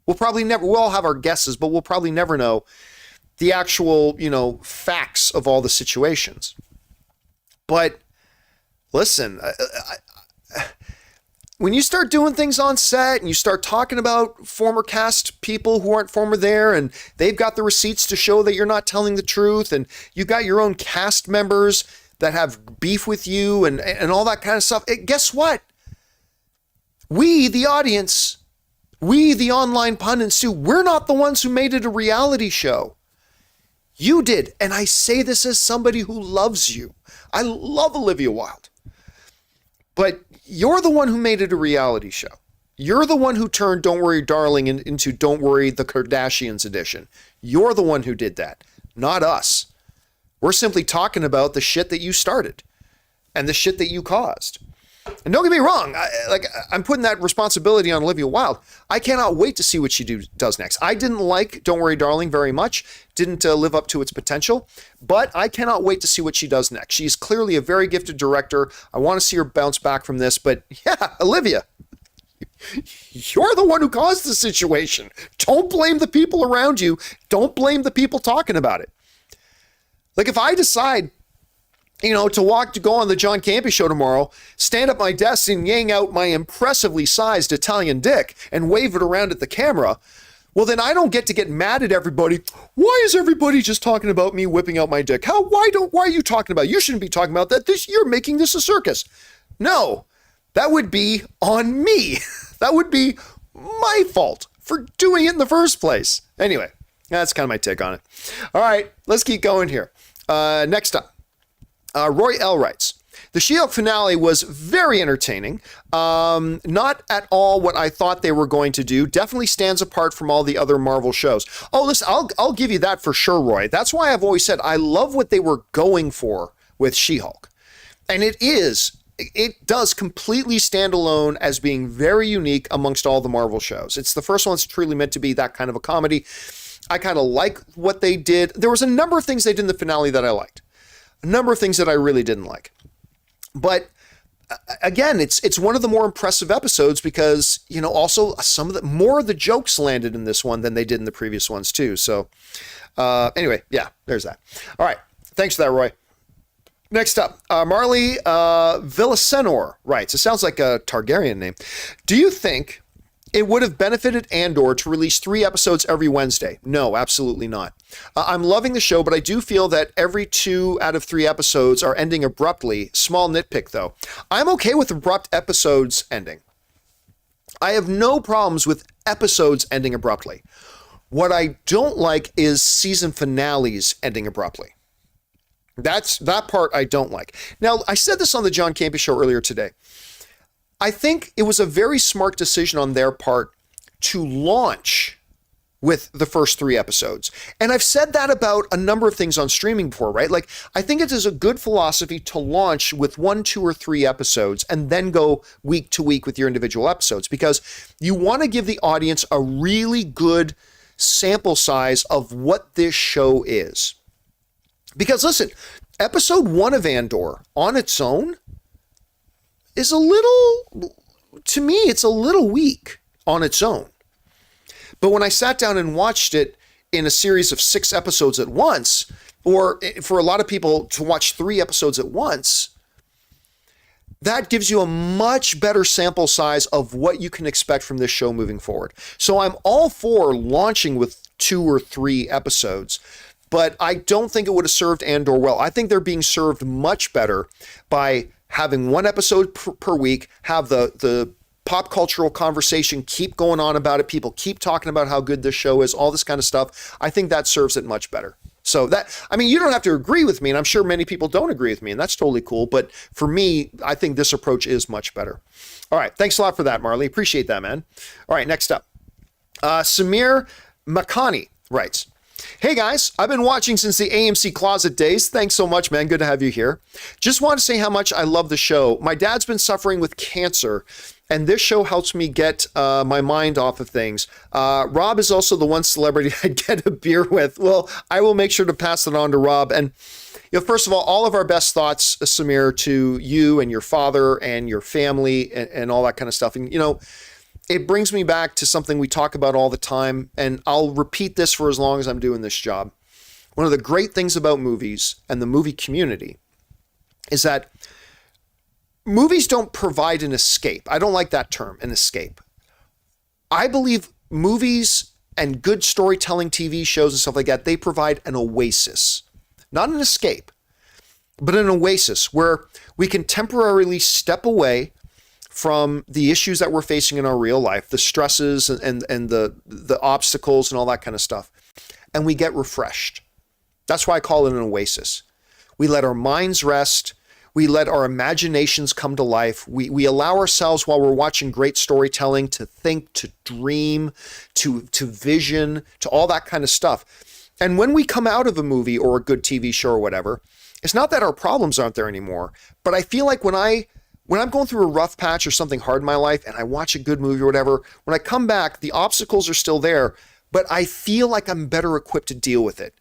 We'll all have our guesses, but we'll probably never know the actual, facts of all the situations. But listen, when you start doing things on set and you start talking about former cast people who aren't former there, and they've got the receipts to show that you're not telling the truth, and you've got your own cast members that have beef with you and all that kind of stuff, guess what? We, the audience, we, the online pundits too, we're not the ones who made it a reality show. You did. And I say this as somebody who loves you. I love Olivia Wilde. But you're the one who made it a reality show. You're the one who turned Don't Worry Darling into Don't Worry the Kardashians edition. You're the one who did that, not us. We're simply talking about the shit that you started and the shit that you caused. And don't get me wrong, I'm putting that responsibility on Olivia Wilde. I cannot wait to see what she does next. I didn't like Don't Worry Darling very much, didn't live up to its potential, but I cannot wait to see what she does next. She's clearly a very gifted director. I want to see her bounce back from this, but yeah, Olivia, you're the one who caused the situation. Don't blame the people around you. Don't blame the people talking about it. Like, if I decide to go on the John Campea Show tomorrow, stand at my desk and yang out my impressively sized Italian dick and wave it around at the camera, well, then I don't get to get mad at everybody. Why is everybody just talking about me whipping out my dick? Why are you talking about it? You shouldn't be talking about that. You're making this a circus. No, that would be on me. That would be my fault for doing it in the first place. Anyway, that's kind of my take on it. All right, let's keep going here. Next up. Roy L. writes, the She-Hulk finale was very entertaining. Not at all what I thought they were going to do. Definitely stands apart from all the other Marvel shows. Oh, listen, I'll give you that for sure, Roy. That's why I've always said I love what they were going for with She-Hulk. And it does completely stand alone as being very unique amongst all the Marvel shows. It's the first one that's truly meant to be that kind of a comedy. I kind of like what they did. There was a number of things they did in the finale that I liked. A number of things that I really didn't like. But again, it's one of the more impressive episodes because, also more of the jokes landed in this one than they did in the previous ones too. So anyway, yeah, there's that. All right. Thanks for that, Roy. Next up, Marley Villasenor writes, it sounds like a Targaryen name. Do you think it would have benefited Andor to release 3 episodes every Wednesday? No, absolutely not. I'm loving the show, but I do feel that every 2 out of 3 episodes are ending abruptly. Small nitpick, though. I'm okay with abrupt episodes ending. I have no problems with episodes ending abruptly. What I don't like is season finales ending abruptly. That part I don't like. Now, I said this on the John Campea Show earlier today. I think it was a very smart decision on their part to launch with the first 3 episodes. And I've said that about a number of things on streaming before, right? Like, I think it is a good philosophy to launch with 1, 2, or 3 episodes and then go week to week with your individual episodes, because you want to give the audience a really good sample size of what this show is. Because listen, episode 1 of Andor on its own is to me, it's a little weak on its own. But when I sat down and watched it in a series of 6 episodes at once, or for a lot of people to watch 3 episodes at once, that gives you a much better sample size of what you can expect from this show moving forward. So I'm all for launching with 2 or 3 episodes, but I don't think it would have served Andor well. I think they're being served much better by having 1 episode per week, have the pop cultural conversation keep going on about it. People keep talking about how good this show is, all this kind of stuff. I think that serves it much better. So you don't have to agree with me, and I'm sure many people don't agree with me, and that's totally cool. But for me, I think this approach is much better. All right. Thanks a lot for that, Marley. Appreciate that, man. All right. Next up, Samir Makani writes, Hey guys, I've been watching since the AMC Closet days. Thanks so much, man. Good to have you here. Just want to say how much I love the show. My dad's been suffering with cancer, and this show helps me get my mind off of things. Rob is also the one celebrity I'd get a beer with. Well, I will make sure to pass it on to Rob. And first of all of our best thoughts, Samir, to you and your father and your family and all that kind of stuff. And, it brings me back to something we talk about all the time, and I'll repeat this for as long as I'm doing this job. One of the great things about movies and the movie community is that movies don't provide an escape. I don't like that term, an escape. I believe movies and good storytelling TV shows and stuff like that, they provide an oasis. Not an escape, but an oasis where we can temporarily step away from the issues that we're facing in our real life, the stresses and the obstacles and all that kind of stuff, and we get refreshed. That's why I call it an oasis. We let our minds rest. We let our imaginations come to life. We allow ourselves, while we're watching great storytelling, to think, to dream, to vision, to all that kind of stuff. And when we come out of a movie or a good TV show or whatever, it's not that our problems aren't there anymore, but I feel like when I'm going through a rough patch or something hard in my life and I watch a good movie or whatever, when I come back, the obstacles are still there, but I feel like I'm better equipped to deal with it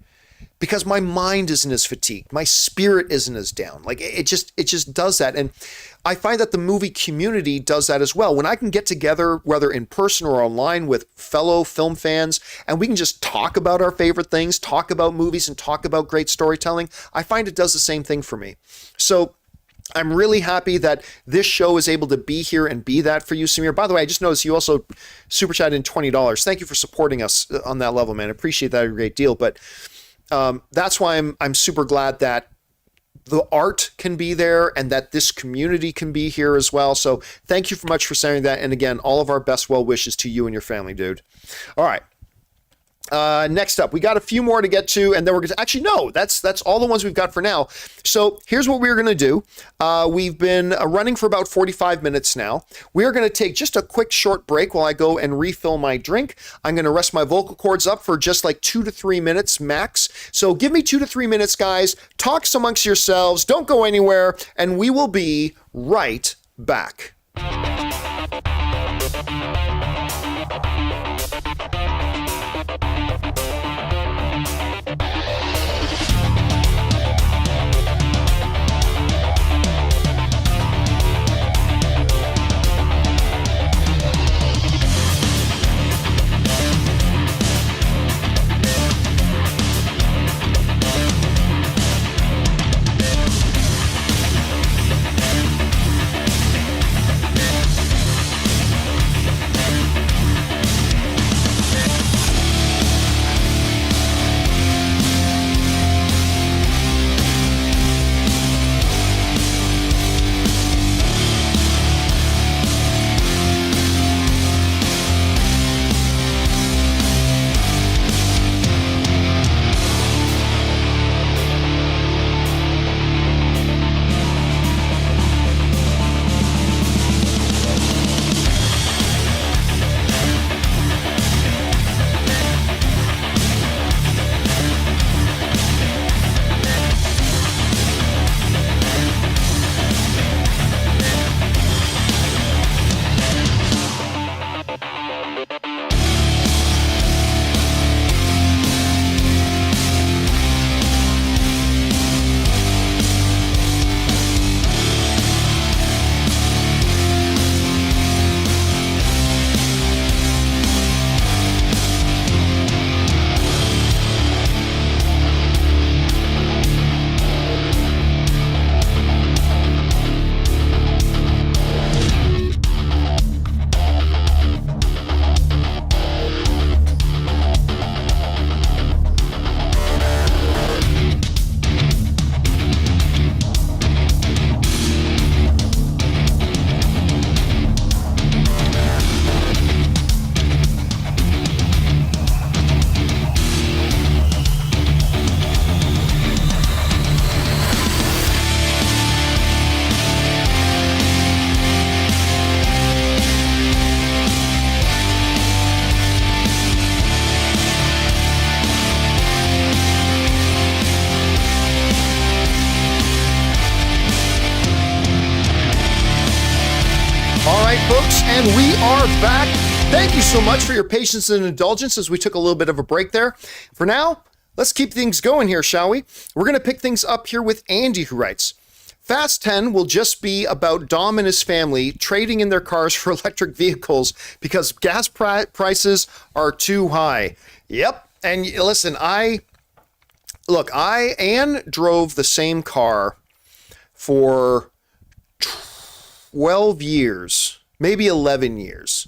because my mind isn't as fatigued. My spirit isn't as down. Like it just does that. And I find that the movie community does that as well. When I can get together, whether in person or online, with fellow film fans, and we can just talk about our favorite things, talk about movies and talk about great storytelling, I find it does the same thing for me. So I'm really happy that this show is able to be here and be that for you, Samir. By the way, I just noticed you also super chatted in $20. Thank you for supporting us on that level, man. I appreciate that a great deal. But that's why I'm super glad that the art can be there and that this community can be here as well. So thank you so much for saying that. And again, all of our best well wishes to you and your family, dude. All right. Next up, we got a few more to get to, and then we're going to actually, no, that's all the ones we've got for now. So here's what we're going to do. We've been running for about 45 minutes now. We're going to take just a quick short break while I go and refill my drink. I'm going to rest my vocal cords up for just like 2 to 3 minutes max. So give me 2 to 3 minutes, guys. Talk amongst yourselves. Don't go anywhere, and we will be right back. And we are back. Thank you so much for your patience and indulgence as we took a little bit of a break there. For now, let's keep things going here, shall we? We're going to pick things up here with Andy, who writes, Fast 10 will just be about Dom and his family trading in their cars for electric vehicles because gas prices are too high. Yep. And listen, Anne drove the same car for 12 years, maybe 11 years.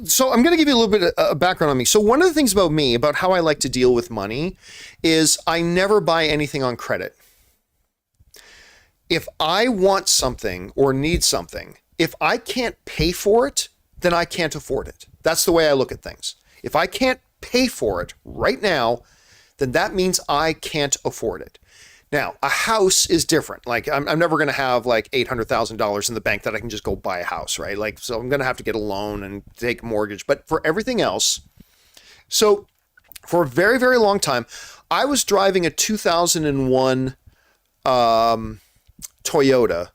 So I'm going to give you a little bit of background on me. So one of the things about me, about how I like to deal with money, is I never buy anything on credit. If I want something or need something, if I can't pay for it, then I can't afford it. That's the way I look at things. If I can't pay for it right now, then that means I can't afford it. Now, a house is different. Like I'm never going to have like $800,000 in the bank that I can just go buy a house, right? Like, so I'm going to have to get a loan and take a mortgage. But for everything else, so for a very, very long time, I was driving a 2001 Toyota,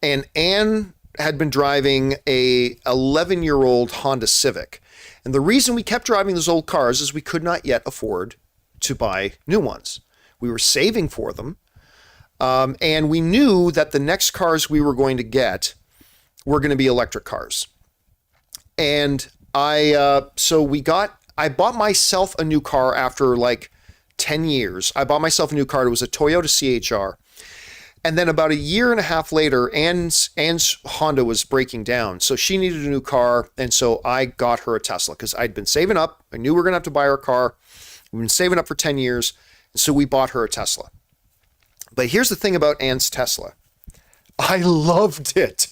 and Anne had been driving a 11-year-old Honda Civic. And the reason we kept driving those old cars is we could not yet afford to buy new ones. We were saving for them. And we knew that the next cars we were going to get were going to be electric cars. And I bought myself a new car after like 10 years. I bought myself a new car. It was a Toyota CHR. And then about a year and a half later, Anne's Honda was breaking down. So she needed a new car. And so I got her a Tesla because I'd been saving up. I knew we were going to have to buy her a car. We've been saving up for 10 years. And so we bought her a Tesla. But here's the thing about Anne's Tesla. I loved it.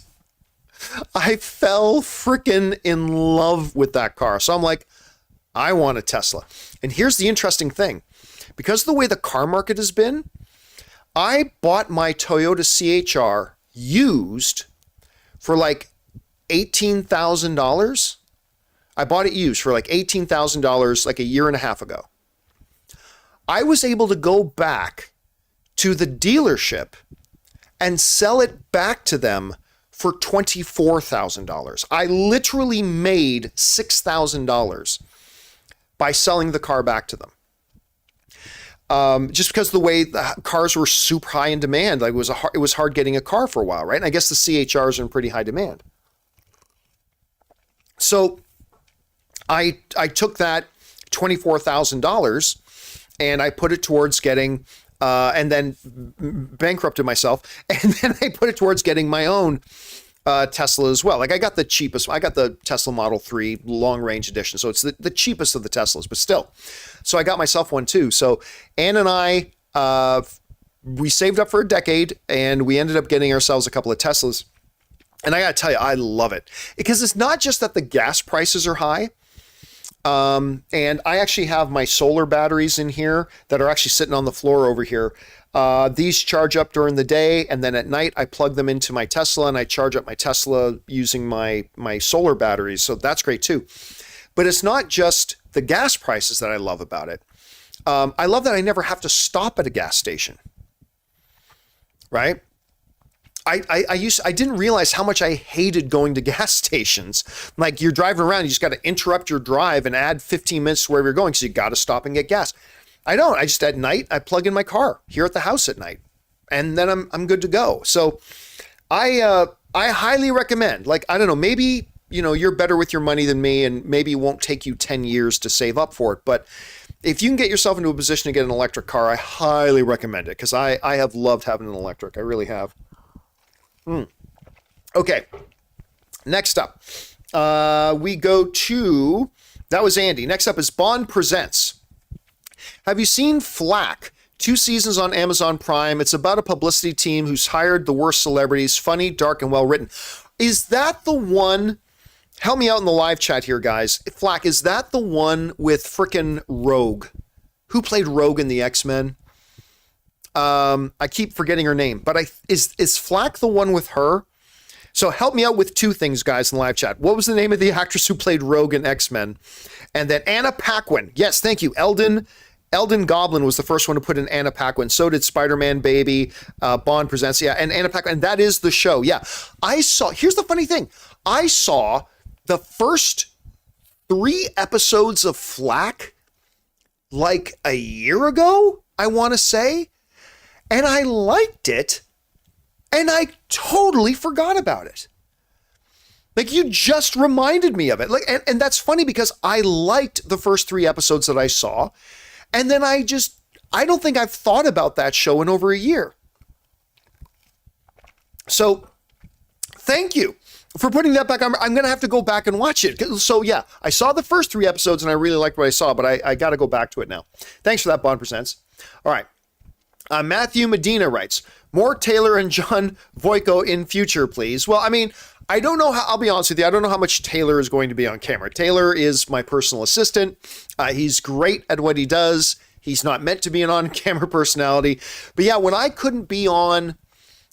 I fell freaking in love with that car. So I'm like, I want a Tesla. And here's the interesting thing. Because of the way the car market has been, I bought my Toyota CHR used for like $18,000. I bought it used for like $18,000 like a year and a half ago. I was able to go back to the dealership and sell it back to them for $24,000. I literally made $6,000 by selling the car back to them. Just because of the way the cars were super high in demand, like it was hard getting a car for a while, right? And I guess the CHRs are in pretty high demand. So I took that $24,000 and I put it towards getting, and then bankrupted myself, and then I put it towards getting my own Tesla as well. Like I got the cheapest. I got the Tesla Model 3 long range edition. So it's the cheapest of the Teslas, but still. So I got myself one too. So Anne and I, we saved up for a decade and we ended up getting ourselves a couple of Teslas. And I got to tell you, I love it because it's not just that the gas prices are high. And I actually have my solar batteries in here that are actually sitting on the floor over here. These charge up during the day, and then at night I plug them into my Tesla and I charge up my Tesla using my solar batteries. So that's great too. But it's not just the gas prices that I love about it. I love that I never have to stop at a gas station, right? I didn't realize how much I hated going to gas stations. Like you're driving around, you just got to interrupt your drive and add 15 minutes to wherever you're going because you got to stop and get gas. I don't. I just at night I plug in my car here at the house at night, and then I'm good to go. So I highly recommend. Like I don't know, maybe you're better with your money than me, and maybe it won't take you 10 years to save up for it. But if you can get yourself into a position to get an electric car, I highly recommend it because I have loved having an electric. I really have. Okay, next up, we go to, that was Andy. Next up is Bond Presents. Have you seen Flack? 2 seasons on Amazon Prime. It's about a publicity team who's hired the worst celebrities, funny, dark, and well-written. Is that the one, help me out in the live chat here, guys. Flack, is that the one with frickin' Rogue? Who played Rogue in the X-Men? I keep forgetting her name, but is Flack the one with her? So help me out with 2 things, guys, in the live chat. What was the name of the actress who played Rogue in X-Men? And then Anna Paquin. Yes, thank you. Eldon Eldon Goblin was the first one to put in Anna Paquin. So did Spider-Man Baby, Bond Presents, and Anna Paquin. And that is the show. Yeah, here's the funny thing. I saw the first 3 episodes of Flack like a year ago, I want to say, and I liked it, and I totally forgot about it. Like, you just reminded me of it. Like, and that's funny because I liked the first 3 episodes that I saw, and then I don't think I've thought about that show in over a year. So, thank you for putting that back. I'm going to have to go back and watch it. So, yeah, I saw the first 3 episodes, and I really liked what I saw, but I got to go back to it now. Thanks for that, Bond Presents. All right. Matthew Medina writes, more Taylor and John Voico in future, please. Well, I mean, I don't know how, I'll be honest with you, I don't know how much Taylor is going to be on camera. Taylor is my personal assistant. He's great at what he does. He's not meant to be an on-camera personality. But yeah, when I couldn't be on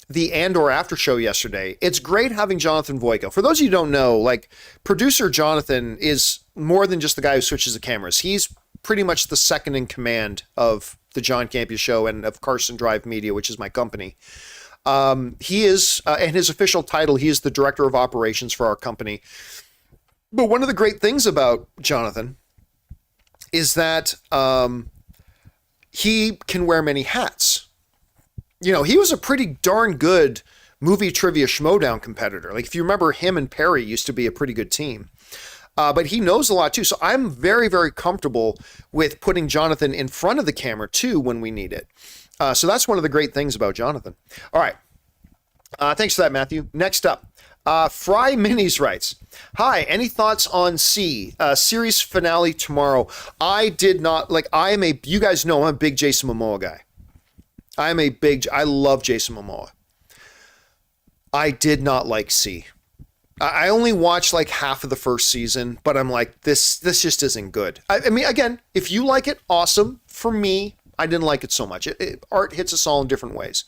the Andor after show yesterday, it's great having Jonathan Voico. For those of you who don't know, like, producer Jonathan is more than just the guy who switches the cameras. He's pretty much the second in command of the John Campea Show and of Carson Drive Media, which is my company. He is, and his official title, he is the director of operations for our company. But one of the great things about Jonathan is that he can wear many hats. You know, he was a pretty darn good movie trivia schmodown competitor. Like, if you remember, him and Perry used to be a pretty good team. But he knows a lot too. So I'm very, very comfortable with putting Jonathan in front of the camera too when we need it. So that's one of the great things about Jonathan. All right. Thanks for that, Matthew. Next up, Fry Minis writes, hi, any thoughts on C? Series finale tomorrow. I did not, like, you guys know I'm a big Jason Momoa guy. I love Jason Momoa. I did not like C. I only watched like half of the first season, but I'm like, this just isn't good. I mean, again, if you like it, awesome. For me, I didn't like it so much. Art hits us all in different ways.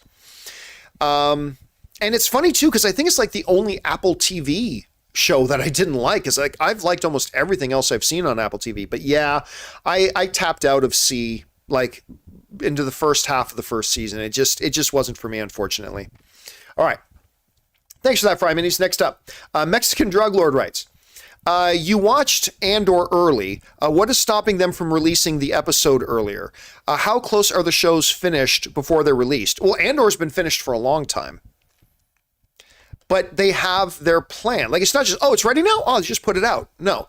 And it's funny too, because I think it's like the only Apple TV show that I didn't like. Is like, I've liked almost everything else I've seen on Apple TV, but yeah, I tapped out of C like into the first half of the first season. It just wasn't for me, unfortunately. All right. Thanks for that, Fry Minis. Next up, Mexican Drug Lord writes, you watched Andor early. What is stopping them from releasing the episode earlier? How close are the shows finished before they're released? Well, Andor's been finished for a long time. But they have their plan. Like, it's not just, oh, it's ready now? Oh, let's just put it out. No.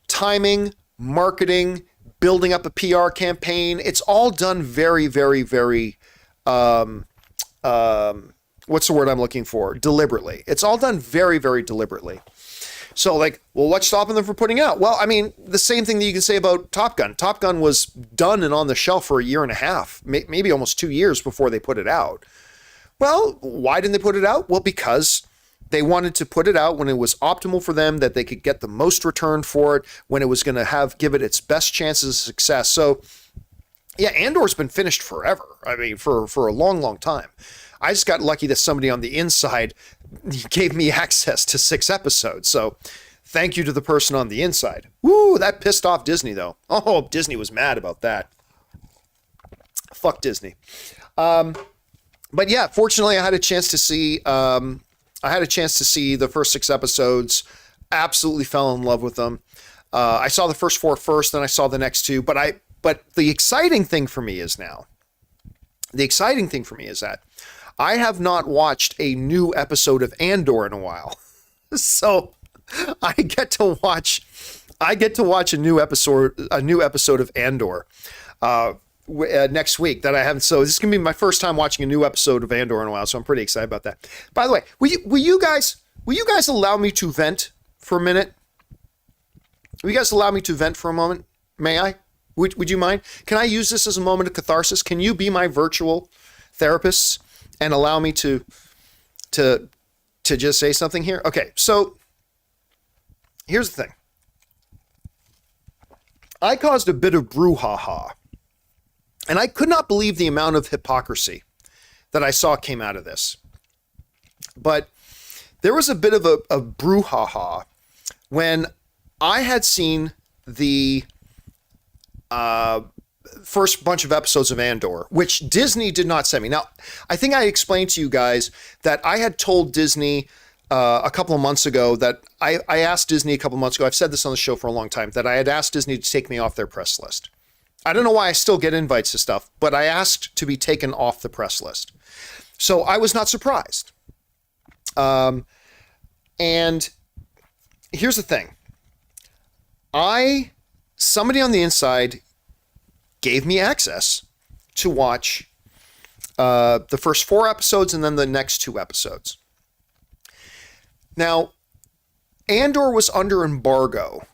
Timing, marketing, building up a PR campaign. It's all done very, very, very, what's the word I'm looking for? Deliberately. It's all done very, very deliberately. So like, well, what's stopping them from putting it out? Well, I mean, the same thing that you can say about Top Gun. Top Gun was done and on the shelf for a year and a half, maybe almost 2 years before they put it out. Well, why didn't they put it out? Well, because they wanted to put it out when it was optimal for them, that they could get the most return for it, when it was going to give it its best chances of success. So yeah, Andor's been finished forever. I mean, for a long, long time. I just got lucky that somebody on the inside gave me access to 6 episodes. So thank you to the person on the inside. Woo, that pissed off Disney though. Oh, Disney was mad about that. Fuck Disney. But yeah, fortunately I had a chance to see, the first 6 episodes. Absolutely fell in love with them. I saw the first 4 first, then I saw the next 2, but the exciting thing for me is that I have not watched a new episode of Andor in a while. So I get to watch a new episode of Andor next week that I haven't. So this is going to be my first time watching a new episode of Andor in a while. So I'm pretty excited about that. By the way, will you guys allow me to vent for a minute? Will you guys allow me to vent for a moment? May I? Would you mind? Can I use this as a moment of catharsis? Can you be my virtual therapist and allow me to just say something here? Okay, so here's the thing. I caused a bit of brouhaha, and I could not believe the amount of hypocrisy that I saw came out of this. But there was a bit of a brouhaha when I had seen the first bunch of episodes of Andor, which Disney did not send me. Now, I think I explained to you guys that I had told Disney a couple of months ago that I asked Disney a couple of months ago, I've said this on the show for a long time, that I had asked Disney to take me off their press list. I don't know why I still get invites to stuff, but I asked to be taken off the press list. So I was not surprised. And here's the thing. Somebody on the inside gave me access to watch the first 4 episodes and then the next 2 episodes. Now, Andor was under embargo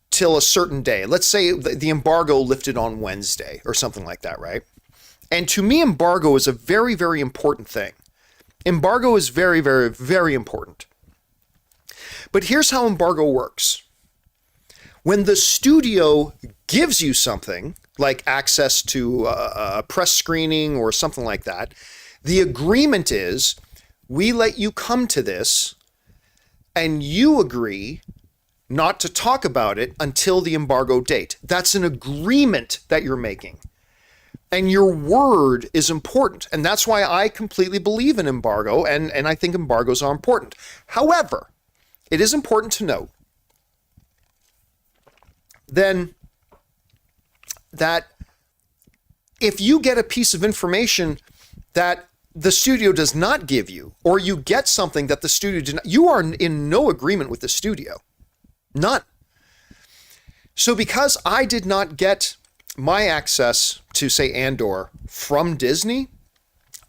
till a certain day. Let's say the embargo lifted on Wednesday or something like that, right? And to me, embargo is a very, very important thing. Embargo is very, very, very important. But here's how embargo works. When the studio gives you something, like access to a press screening or something like that, the agreement is, we let you come to this, and you agree not to talk about it until the embargo date. That's an agreement that you're making. And your word is important. And that's why I completely believe in embargo, and I think embargoes are important. However, it is important to note then that if you get a piece of information that the studio does not give you, or you get something that the studio did not, you are in no agreement with the studio. None. So because I did not get my access to, say, Andor from Disney,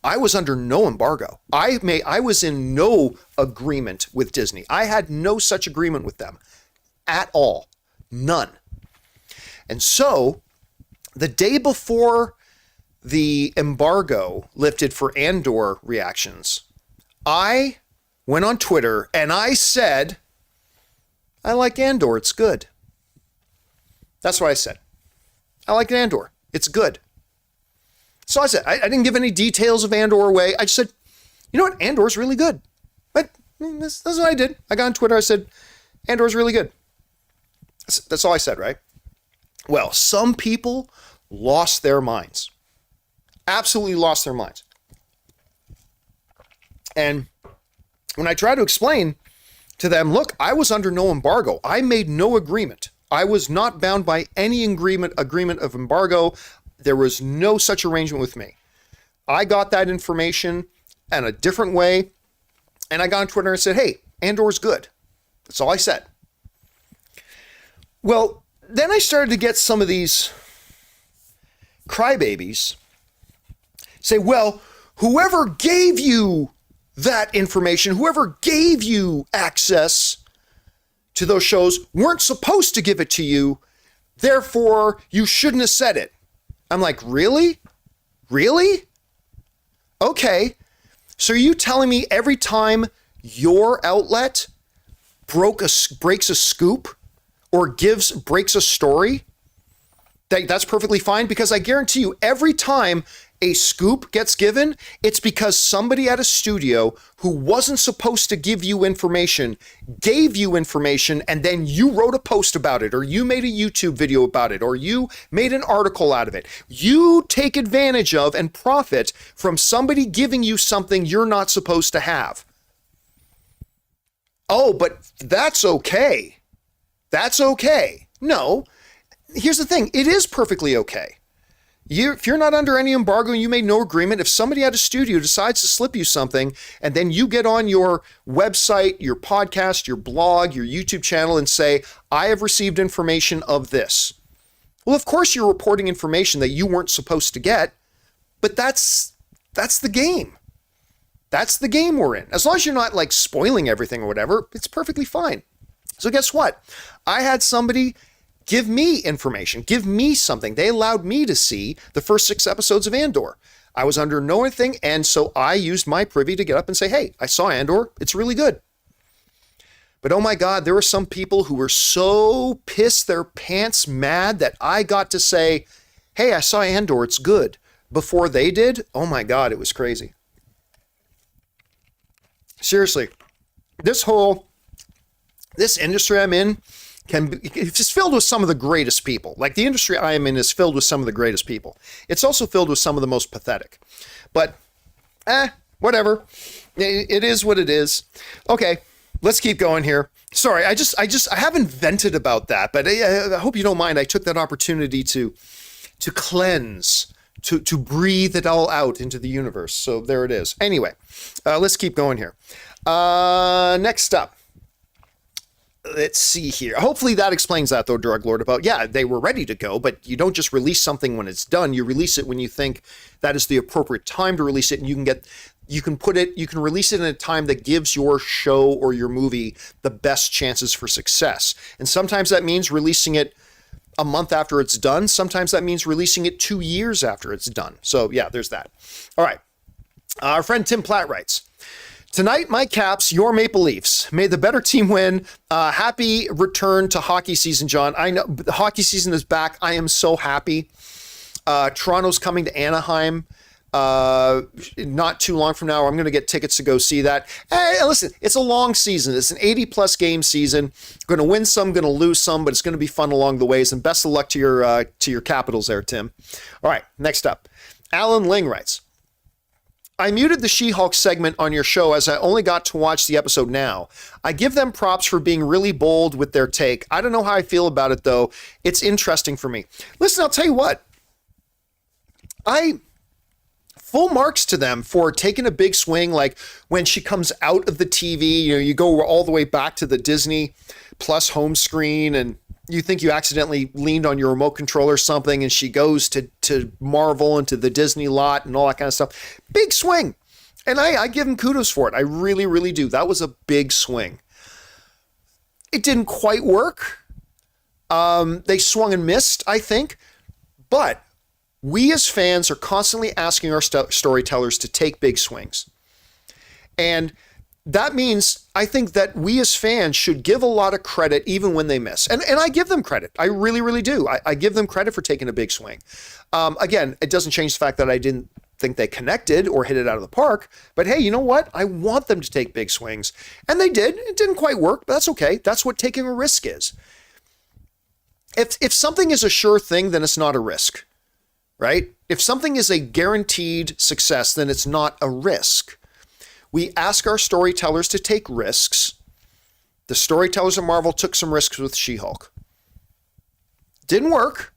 I was under no embargo. I was in no agreement with Disney. I had no such agreement with them at all. None. And so the day before the embargo lifted for Andor reactions, I went on Twitter and I said, I like Andor, it's good. That's what I said. I like Andor, it's good. So I said, I didn't give any details of Andor away. I just said, you know what, Andor's really good. But that's what I did. I got on Twitter, I said, Andor's really good. That's all I said, right? Well, some people lost their minds. Absolutely lost their minds. And when I tried to explain to them, look, I was under no embargo. I made no agreement. I was not bound by any agreement of embargo. There was no such arrangement with me. I got that information in a different way, and I got on Twitter and said, hey, Andor's good. That's all I said. Well, then I started to get some of these crybabies say, well, whoever gave you that information, whoever gave you access to those shows weren't supposed to give it to you, therefore you shouldn't have said it. I'm like, really? Really? Okay. So are you telling me every time your outlet breaks a scoop or breaks a story, that's perfectly fine? Because I guarantee you, every time a scoop gets given, it's because somebody at a studio who wasn't supposed to give you information gave you information, and then you wrote a post about it, or you made a YouTube video about it, or you made an article out of it. You take advantage of and profit from somebody giving you something you're not supposed to have. Oh, but that's okay. That's okay. No, here's the thing. It is perfectly okay. If you're not under any embargo and you made no agreement, if somebody at a studio decides to slip you something and then you get on your website, your podcast, your blog, your YouTube channel and say, I have received information of this. Well, of course you're reporting information that you weren't supposed to get, but that's the game. That's the game we're in. As long as you're not like spoiling everything or whatever, it's perfectly fine. So guess what? I had somebody give me information, give me something. They allowed me to see the first 6 episodes of Andor. I was under no thing, and so I used my privy to get up and say, hey, I saw Andor. It's really good. But oh my God, there were some people who were so pissed their pants mad that I got to say, hey, I saw Andor. It's good. Before they did, oh my God, it was crazy. Seriously, this industry I'm in it's just filled with some of the greatest people. Like the industry I am in is filled with some of the greatest people. It's also filled with some of the most pathetic. But, whatever. It is what it is. Okay, let's keep going here. Sorry, I haven't vented about that, but I hope you don't mind. I took that opportunity to cleanse, to breathe it all out into the universe. So there it is. Anyway, let's keep going here. Next up. Let's see here. Hopefully that explains that, though, Drug Lord, about, yeah, they were ready to go, but you don't just release something when it's done. You release it when you think that is the appropriate time to release it, and you can release it in a time that gives your show or your movie the best chances for success. And sometimes that means releasing it a month after it's done. Sometimes that means releasing it 2 years after it's done. So yeah, there's that. All right. Our friend Tim Platt writes, tonight, my Caps, your Maple Leafs. May the better team win. Happy return to hockey season, John. I know the hockey season is back. I am so happy. Toronto's coming to Anaheim not too long from now. I'm going to get tickets to go see that. Hey, listen, it's a long season. It's an 80-plus game season. Going to win some, going to lose some, but it's going to be fun along the ways. And best of luck to your Capitals there, Tim. All right, next up. Alan Ling writes, I muted the She-Hulk segment on your show as I only got to watch the episode now. I give them props for being really bold with their take. I don't know how I feel about it, though. It's interesting for me. Listen, I'll tell you what. Full marks to them for taking a big swing, like when she comes out of the TV, you go all the way back to the Disney Plus home screen, and you think you accidentally leaned on your remote control or something, and she goes to Marvel and to the Disney lot and all that kind of stuff. Big swing. And I give them kudos for it. I really, really do. That was a big swing. It didn't quite work. They swung and missed, I think. But we as fans are constantly asking our storytellers to take big swings. And that means I think that we as fans should give a lot of credit even when they miss. And I give them credit. I really, really do. I give them credit for taking a big swing. Again, it doesn't change the fact that I didn't think they connected or hit it out of the park. But hey, you know what? I want them to take big swings. And they did. It didn't quite work, but that's okay. That's what taking a risk is. If something is a sure thing, then it's not a risk, right? If something is a guaranteed success, then it's not a risk. We ask our storytellers to take risks. The storytellers of Marvel took some risks with She-Hulk. Didn't work,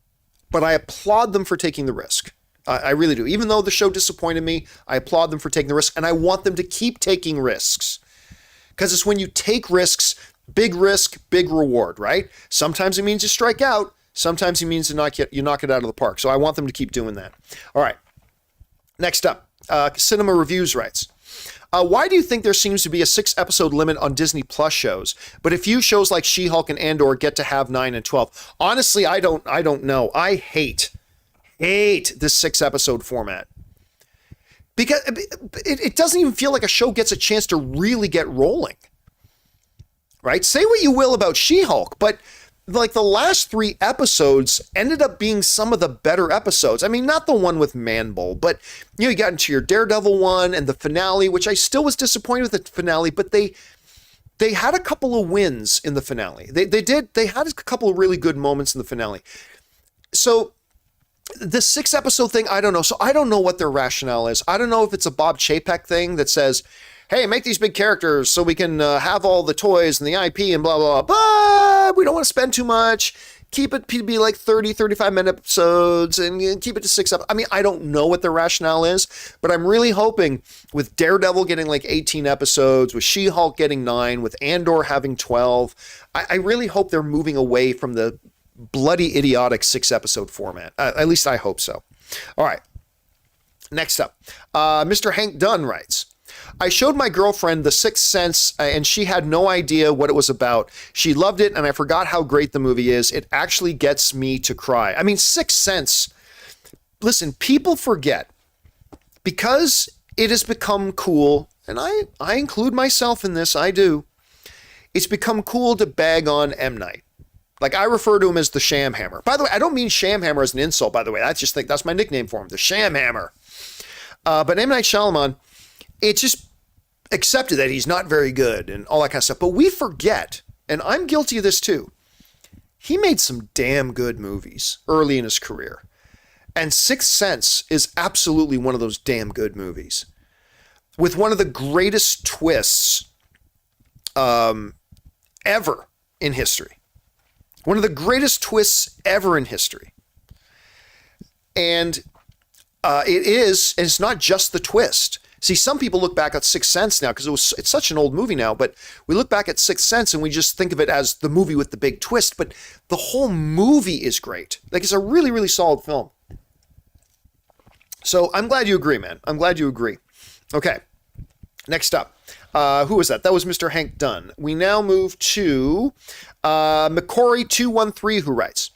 but I applaud them for taking the risk. I really do. Even though the show disappointed me, I applaud them for taking the risk, and I want them to keep taking risks. Because it's when you take risks, big risk, big reward, right? Sometimes it means you strike out. Sometimes it means you knock it out of the park. So I want them to keep doing that. All right. Next up, Cinema Reviews writes, why do you think there seems to be a 6-episode limit on Disney Plus shows, but a few shows like She-Hulk and Andor get to have 9 and 12? Honestly, I don't know. I hate this 6-episode format. Because it doesn't even feel like a show gets a chance to really get rolling. Right? Say what you will about She-Hulk, but like the last 3 episodes ended up being some of the better episodes. I mean, not the one with Man-Bull, but you got into your Daredevil one and the finale, which I still was disappointed with the finale, but they had a couple of wins in the finale. They had a couple of really good moments in the finale. So the 6-episode thing, I don't know. So I don't know what their rationale is. I don't know if it's a Bob Chapek thing that says, hey, make these big characters so we can have all the toys and the IP and blah, blah, blah. But we don't want to spend too much. Keep it to be like 30, 35-minute episodes and keep it to 6 episodes. I mean, I don't know what the rationale is, but I'm really hoping with Daredevil getting like 18 episodes, with She-Hulk getting 9, with Andor having 12, I really hope they're moving away from the bloody idiotic 6-episode format. At least I hope so. All right. Next up, Mr. Hank Dunn writes, I showed my girlfriend The Sixth Sense, and she had no idea what it was about. She loved it, and I forgot how great the movie is. It actually gets me to cry. I mean, Sixth Sense, listen, people forget, because it has become cool, and I include myself in this, I do. It's become cool to bag on M. Night. Like, I refer to him as the Sham Hammer. By the way, I don't mean Sham Hammer as an insult, by the way. I just think that's my nickname for him, the Sham Hammer. But M. Night Shyamalan, it's just accepted that he's not very good and all that kind of stuff. But we forget, and I'm guilty of this too, he made some damn good movies early in his career. And Sixth Sense is absolutely one of those damn good movies. With one of the greatest twists ever in history. One of the greatest twists ever in history. And it's not just the twist. See, some people look back at Sixth Sense now because it's such an old movie now, but we look back at Sixth Sense and we just think of it as the movie with the big twist, but the whole movie is great. Like, it's a really, really solid film. So I'm glad you agree, man. I'm glad you agree. Okay, next up. Who was that? That was Mr. Hank Dunn. We now move to McCory213, who writes,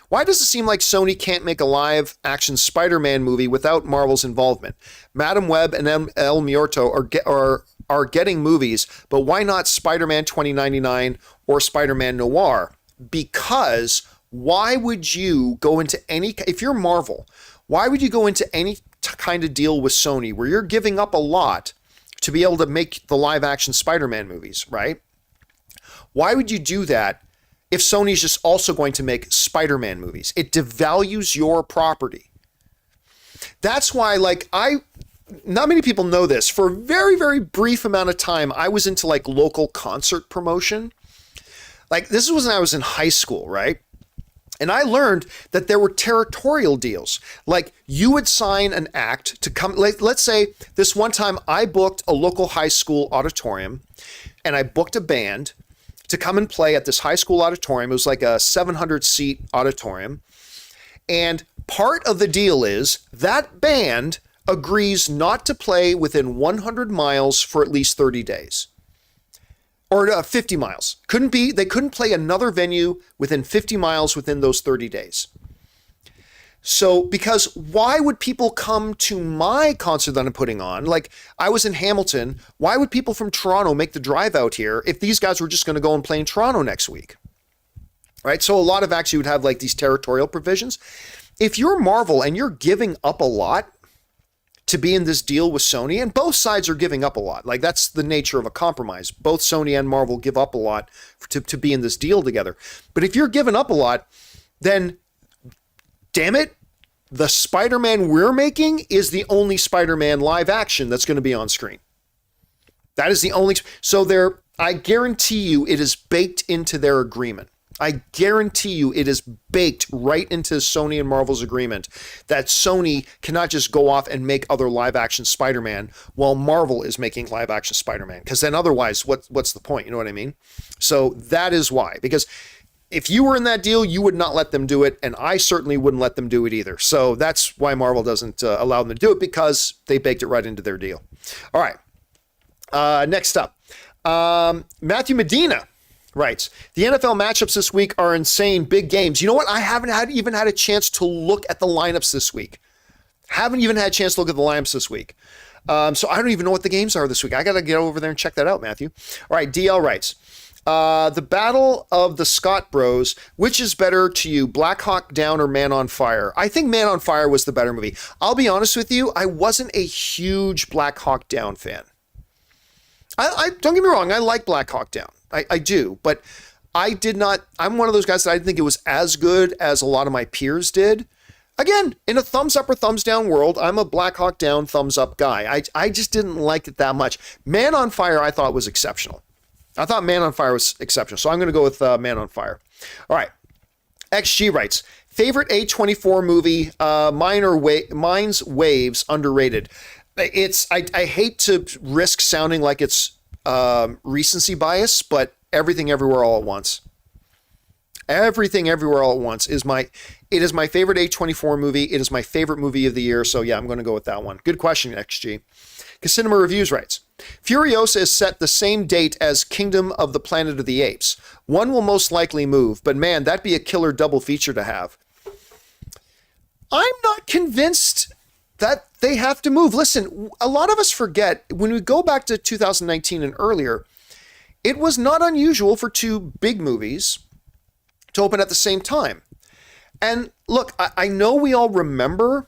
why does it seem like Sony can't make a live-action Spider-Man movie without Marvel's involvement? Madam Web and El Muerto are getting movies, but why not Spider-Man 2099 or Spider-Man Noir? Because why would you go into if you're Marvel, why would you go into any kind of deal with Sony where you're giving up a lot to be able to make the live-action Spider-Man movies, right? Why would you do that if Sony's just also going to make Spider-Man movies? It devalues your property. That's why, not many people know this. For a very, very brief amount of time, I was into local concert promotion. This was when I was in high school, right? And I learned that there were territorial deals. You would sign an act to come, let's say this one time I booked a local high school auditorium and I booked a band to come and play at this high school auditorium. It was like a 700-seat auditorium. And part of the deal is that band agrees not to play within 100 miles for at least 30 days. Or 50 miles. They couldn't play another venue within 50 miles within those 30 days. So, because why would people come to my concert that I'm putting on? I was in Hamilton. Why would people from Toronto make the drive out here if these guys were just going to go and play in Toronto next week? Right? So a lot of acts you would have these territorial provisions. If you're Marvel and you're giving up a lot to be in this deal with Sony, and both sides are giving up a lot. That's the nature of a compromise. Both Sony and Marvel give up a lot to be in this deal together. But if you're giving up a lot, then damn it, the Spider-Man we're making is the only Spider-Man live action that's going to be on screen. That is the only. So I guarantee you it is baked into their agreement. I guarantee you it is baked right into Sony and Marvel's agreement that Sony cannot just go off and make other live action Spider-Man while Marvel is making live action Spider-Man. Because then otherwise, what's the point? You know what I mean? So that is why. Because if you were in that deal, you would not let them do it, and I certainly wouldn't let them do it either. So that's why Marvel doesn't allow them to do it, because they baked it right into their deal. All right. Next up, Matthew Medina writes, the NFL matchups this week are insane, big games. You know what? I haven't even had a chance to look at the lineups this week. Haven't even had a chance to look at the lineups this week. So I don't even know what the games are this week. I got to get over there and check that out, Matthew. All right, DL writes, the Battle of the Scott Bros, which is better to you, Black Hawk Down or Man on Fire? I think Man on Fire was the better movie. I'll be honest with you, I wasn't a huge Black Hawk Down fan. I don't get me wrong, I like Black Hawk Down. I do, but I'm one of those guys that I didn't think it was as good as a lot of my peers did. Again, in a thumbs up or thumbs down world, I'm a Black Hawk Down, thumbs up guy. I just didn't like it that much. Man on Fire, I thought was exceptional. I thought Man on Fire was exceptional, so I'm going to go with Man on Fire. All right. XG writes, favorite A24 movie, mine's Waves, underrated. I hate to risk sounding like it's recency bias, but Everything Everywhere All at Once. Everything Everywhere All at Once is my favorite A24 movie. It is my favorite movie of the year. So yeah, I'm going to go with that one. Good question, XG. Cinema Reviews writes, Furiosa is set the same date as Kingdom of the Planet of the Apes. One will most likely move, but man, that'd be a killer double feature to have. I'm not convinced that they have to move. Listen, a lot of us forget, when we go back to 2019 and earlier, it was not unusual for two big movies to open at the same time. And look, I know we all remember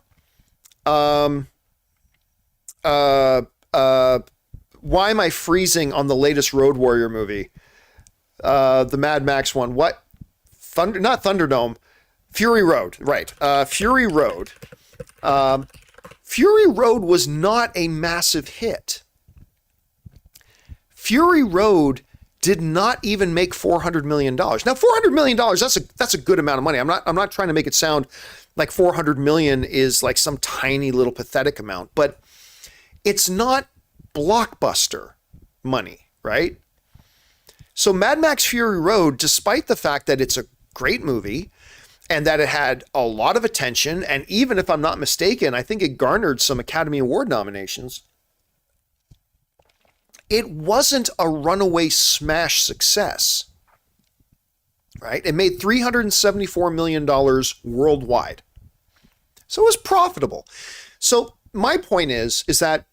why am I freezing on the latest Road Warrior movie? The Mad Max one. What? not Thunderdome, Fury Road, right. Fury Road. Fury Road was not a massive hit. Fury Road did not even make $400 million. Now, $400 million, that's a good amount of money. I'm not trying to make it sound like 400 million is like some tiny little pathetic amount, but it's not blockbuster money, right? So Mad Max Fury Road, despite the fact that it's a great movie and that it had a lot of attention, and even if I'm not mistaken, I think it garnered some Academy Award nominations, it wasn't a runaway smash success, right? It made $374 million worldwide. So it was profitable. So my point is that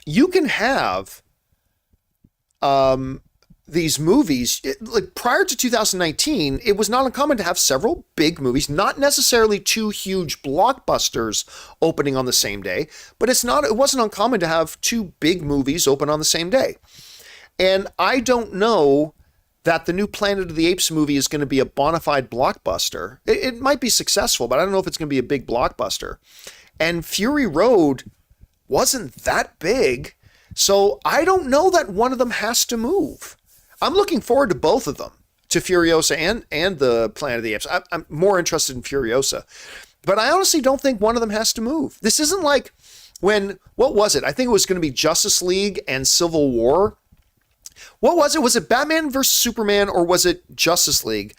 you can have these movies, like prior to 2019, it was not uncommon to have several big movies, not necessarily two huge blockbusters opening on the same day, but it wasn't uncommon to have two big movies open on the same day. And I don't know that the new Planet of the Apes movie is going to be a bona fide blockbuster. It might be successful, but I don't know if it's going to be a big blockbuster. And Fury Road wasn't that big, so I don't know that one of them has to move. I'm looking forward to both of them, to Furiosa and the Planet of the Apes. I'm more interested in Furiosa. But I honestly don't think one of them has to move. This isn't like what was it? I think it was going to be Justice League and Civil War. What was it? Was it Batman versus Superman or was it Justice League?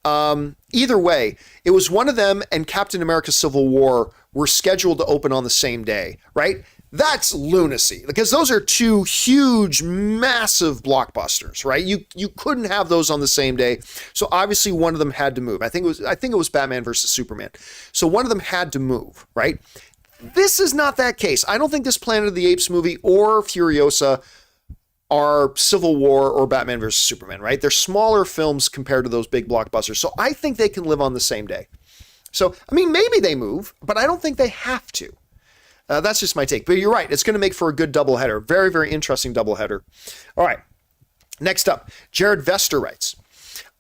Either way, it was one of them and Captain America Civil War were scheduled to open on the same day, right? That's lunacy, because those are two huge, massive blockbusters, right? You couldn't have those on the same day. So obviously one of them had to move. I think it was Batman versus Superman. So one of them had to move, right? This is not that case. I don't think this Planet of the Apes movie or Furiosa are Civil War or Batman versus Superman, right? They're smaller films compared to those big blockbusters. So I think they can live on the same day. So, I mean, maybe they move, but I don't think they have to. That's just my take. But you're right. It's going to make for a good doubleheader. Very, very interesting doubleheader. All right. Next up, Jared Vester writes,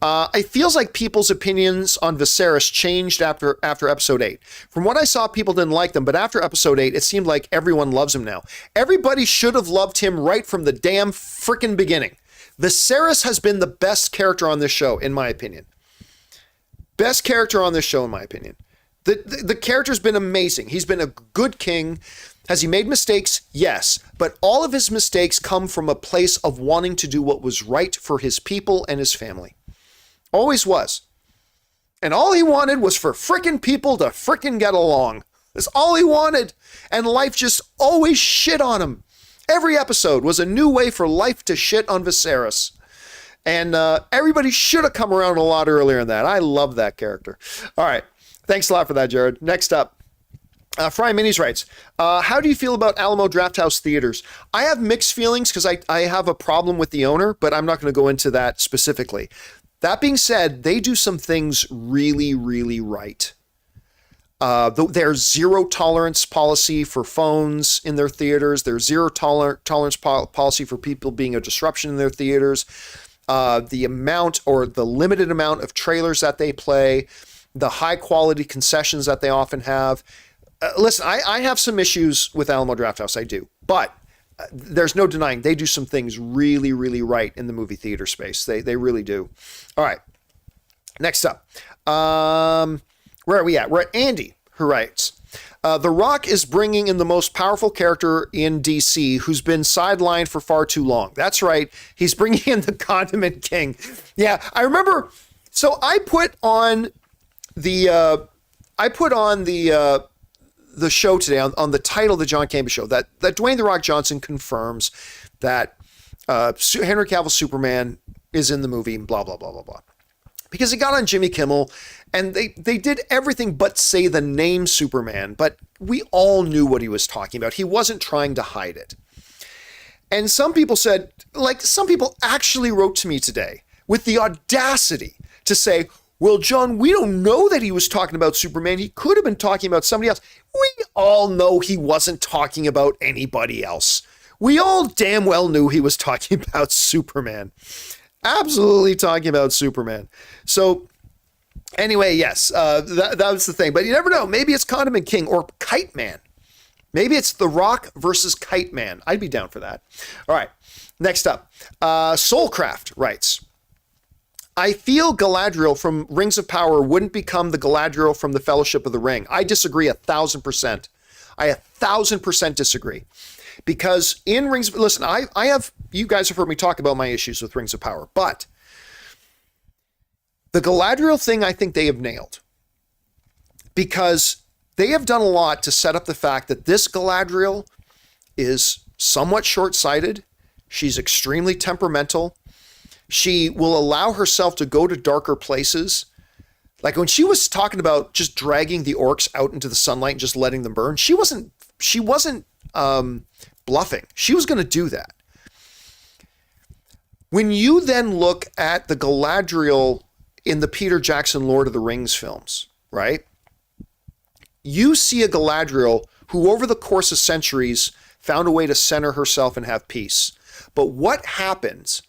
it feels like people's opinions on Viserys changed after episode 8. From what I saw, people didn't like them, but after episode 8, it seemed like everyone loves him now. Everybody should have loved him right from the damn frickin' beginning. Viserys has been the best character on this show, in my opinion. Best character on this show, in my opinion. The character's been amazing. He's been a good king. Has he made mistakes? Yes. But all of his mistakes come from a place of wanting to do what was right for his people and his family. Always was. And all he wanted was for frickin' people to frickin' get along. That's all he wanted. And life just always shit on him. Every episode was a new way for life to shit on Viserys. And everybody should have come around a lot earlier than that. I love that character. All right. Thanks a lot for that, Jared. Next up, Fry Minis writes, how do you feel about Alamo Drafthouse Theaters? I have mixed feelings because I have a problem with the owner, but I'm not going to go into that specifically. That being said, they do some things really, really right. There's zero tolerance policy for phones in their theaters. There's zero tolerance policy for people being a disruption in their theaters. The amount or the limited amount of trailers that they play, the high quality concessions that they often have. Listen, I have some issues with Alamo Drafthouse, I do, but there's no denying they do some things really, really right in the movie theater space. They really do. All right, next up, where are we at? We're at Andy, who writes, The Rock is bringing in the most powerful character in DC who's been sidelined for far too long. That's right, he's bringing in the Condiment King. Yeah, I remember. So I put on the show today on the title of the John Campea Show that Dwayne "The Rock" Johnson confirms that Henry Cavill's Superman is in the movie, blah, blah, blah, blah, blah. Because he got on Jimmy Kimmel and they did everything but say the name Superman, but we all knew what he was talking about. He wasn't trying to hide it. And some people actually wrote to me today with the audacity to say, well, John, we don't know that he was talking about Superman. He could have been talking about somebody else. We all know he wasn't talking about anybody else. We all damn well knew he was talking about Superman. Absolutely talking about Superman. So Anyway, yes, that was the thing. But you never know. Maybe it's Condiment King or Kite Man. Maybe it's The Rock versus Kite Man. I'd be down for that. All right. Next up, Soulcraft writes, I feel Galadriel from Rings of Power wouldn't become the Galadriel from the Fellowship of the Ring. I disagree 1,000%. I 1,000% disagree. Because in Rings of... Listen, I have... You guys have heard me talk about my issues with Rings of Power. But the Galadriel thing, I think they have nailed. Because they have done a lot to set up the fact that this Galadriel is somewhat short-sighted. She's extremely temperamental. She will allow herself to go to darker places. Like when she was talking about just dragging the orcs out into the sunlight and just letting them burn, she wasn't bluffing. She was going to do that. When you then look at the Galadriel in the Peter Jackson Lord of the Rings films, right? You see a Galadriel who over the course of centuries found a way to center herself and have peace. But what happens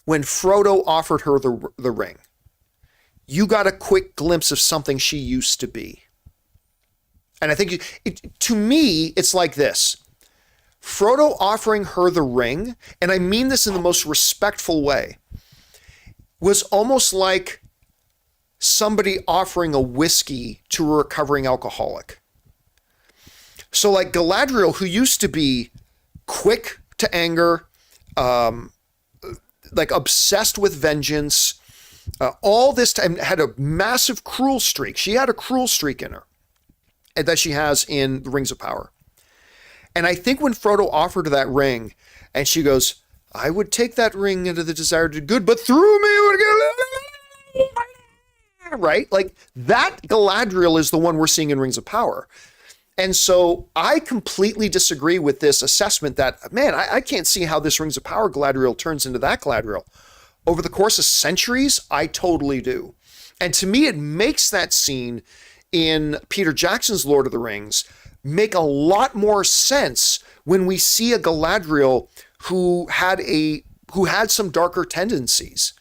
when Frodo offered her the ring? You got a quick glimpse of something she used to be. And I think, to me, it's like this. Frodo offering her the ring, and I mean this in the most respectful way, was almost like somebody offering a whiskey to a recovering alcoholic. So like Galadriel, who used to be quick to anger, like obsessed with vengeance, all this time had a massive cruel streak. She had a cruel streak in her that she has in the Rings of Power. And I think when Frodo offered her that ring and she goes, I would take that ring into the desire to do good, but through me would get... Right? Like that Galadriel is the one we're seeing in Rings of Power. And so I completely disagree with this assessment that, man, I can't see how this Rings of Power Galadriel turns into that Galadriel. Over the course of centuries, I totally do. And to me, it makes that scene in Peter Jackson's Lord of the Rings make a lot more sense when we see a Galadriel who had some darker tendencies.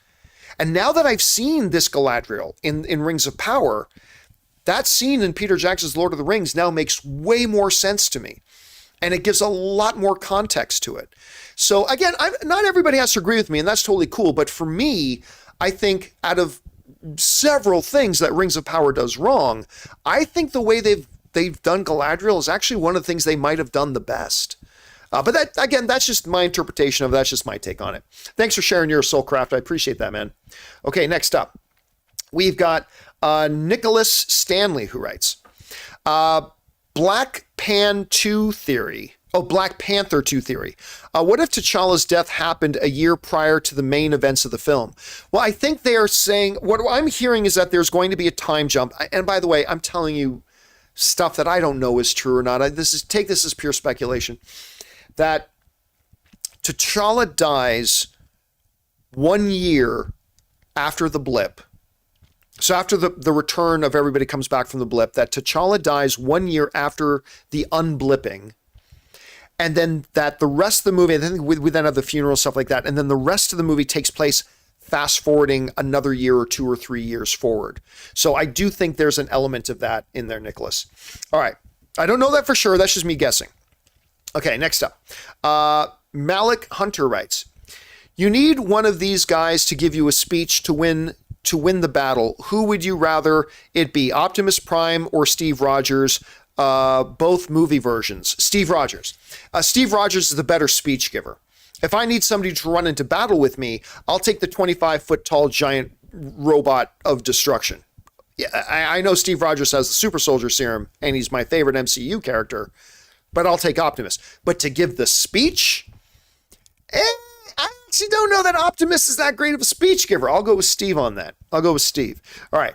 And now that I've seen this Galadriel in Rings of Power, that scene in Peter Jackson's Lord of the Rings now makes way more sense to me. And it gives a lot more context to it. So again, not everybody has to agree with me, and that's totally cool. But for me, I think out of several things that Rings of Power does wrong, I think the way they've done Galadriel is actually one of the things they might have done the best. But that, again, that's just my interpretation of it. That's just my take on it. Thanks for sharing your Soulcraft. I appreciate that, man. Okay, next up, we've got Nicholas Stanley, who writes, Black Panther 2 theory. What if T'Challa's death happened a year prior to the main events of the film? Well, I think they are saying, what I'm hearing is that there's going to be a time jump. And by the way, I'm telling you stuff that I don't know is true or not. Take this as pure speculation. That T'Challa dies 1 year after the blip. So after the return of everybody comes back from the blip, that T'Challa dies 1 year after the unblipping. And then that the rest of the movie, I think we then have the funeral, stuff like that. And then the rest of the movie takes place fast forwarding another year or 2 or 3 years forward. So I do think there's an element of that in there, Nicholas. All right. I don't know that for sure. That's just me guessing. Okay, next up. Malik Hunter writes, you need one of these guys to give you a speech to win the battle. Who would you rather it be, Optimus Prime or Steve Rogers? Both movie versions. Steve Rogers. Steve Rogers is the better speech giver. If I need somebody to run into battle with me, I'll take the 25-foot tall giant robot of destruction. Yeah, I know Steve Rogers has the super soldier serum, and he's my favorite MCU character, but I'll take Optimus. But to give the speech, I actually don't know that Optimus is that great of a speech giver. I'll go with Steve on that. All right.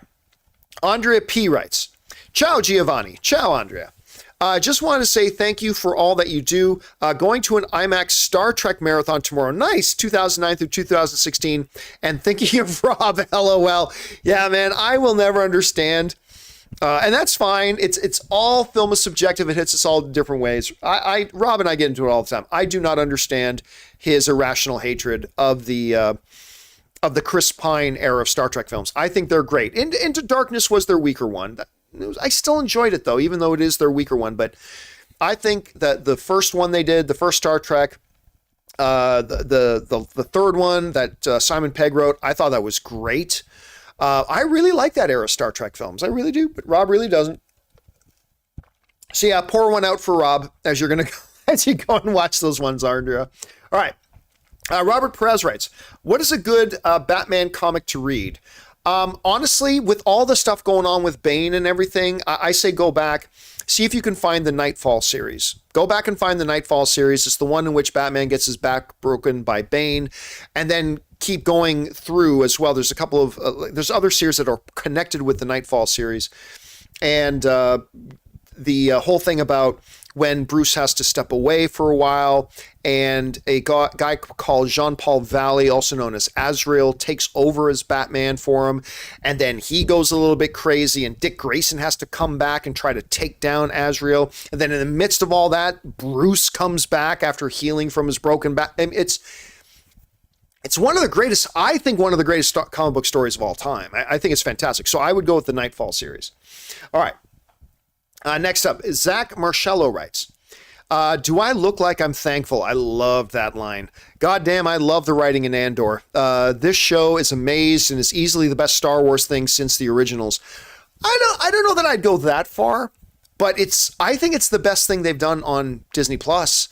Andrea P. writes, ciao, Giovanni. Ciao, Andrea. Just wanted to say thank you for all that you do. Going to an IMAX Star Trek marathon tomorrow. Nice. 2009 through 2016. And thinking of Rob, LOL. Yeah, man, I will never understand. And that's fine. It's all film is subjective. It hits us all in different ways. Rob and I get into it all the time. I do not understand his irrational hatred of the of the Chris Pine era of Star Trek films. I think they're great. Into Darkness was their weaker one. I still enjoyed it though, even though it is their weaker one. But I think that the first one they did, the first Star Trek, the third one that Simon Pegg wrote, I thought that was great. I really like that era of Star Trek films. I really do, but Rob really doesn't. So yeah, pour one out for Rob as you're gonna as you go and watch those ones, Andrea. All right. Robert Perez writes, what is a good Batman comic to read? Honestly, with all the stuff going on with Bane and everything, I say go back, see if you can find the Nightfall series. Go back and find the Nightfall series. It's the one in which Batman gets his back broken by Bane, and then keep going through as well. There's a couple of, there's other series that are connected with the Nightfall series. And the whole thing about when Bruce has to step away for a while, and a guy called Jean-Paul Valley, also known as Azrael, takes over as Batman for him, and then he goes a little bit crazy, and Dick Grayson has to come back and try to take down Azrael, and then in the midst of all that, Bruce comes back after healing from his broken back. It's one of the greatest, I think one of the greatest comic book stories of all time. I think it's fantastic. So I would go with the Nightfall series. All right. Next up, Zach Marcello writes, do I look like I'm thankful? I love that line. God damn, I love the writing in Andor. This show is amazing and is easily the best Star Wars thing since the originals. I don't know that I'd go that far, but I think it's the best thing they've done on Disney Plus.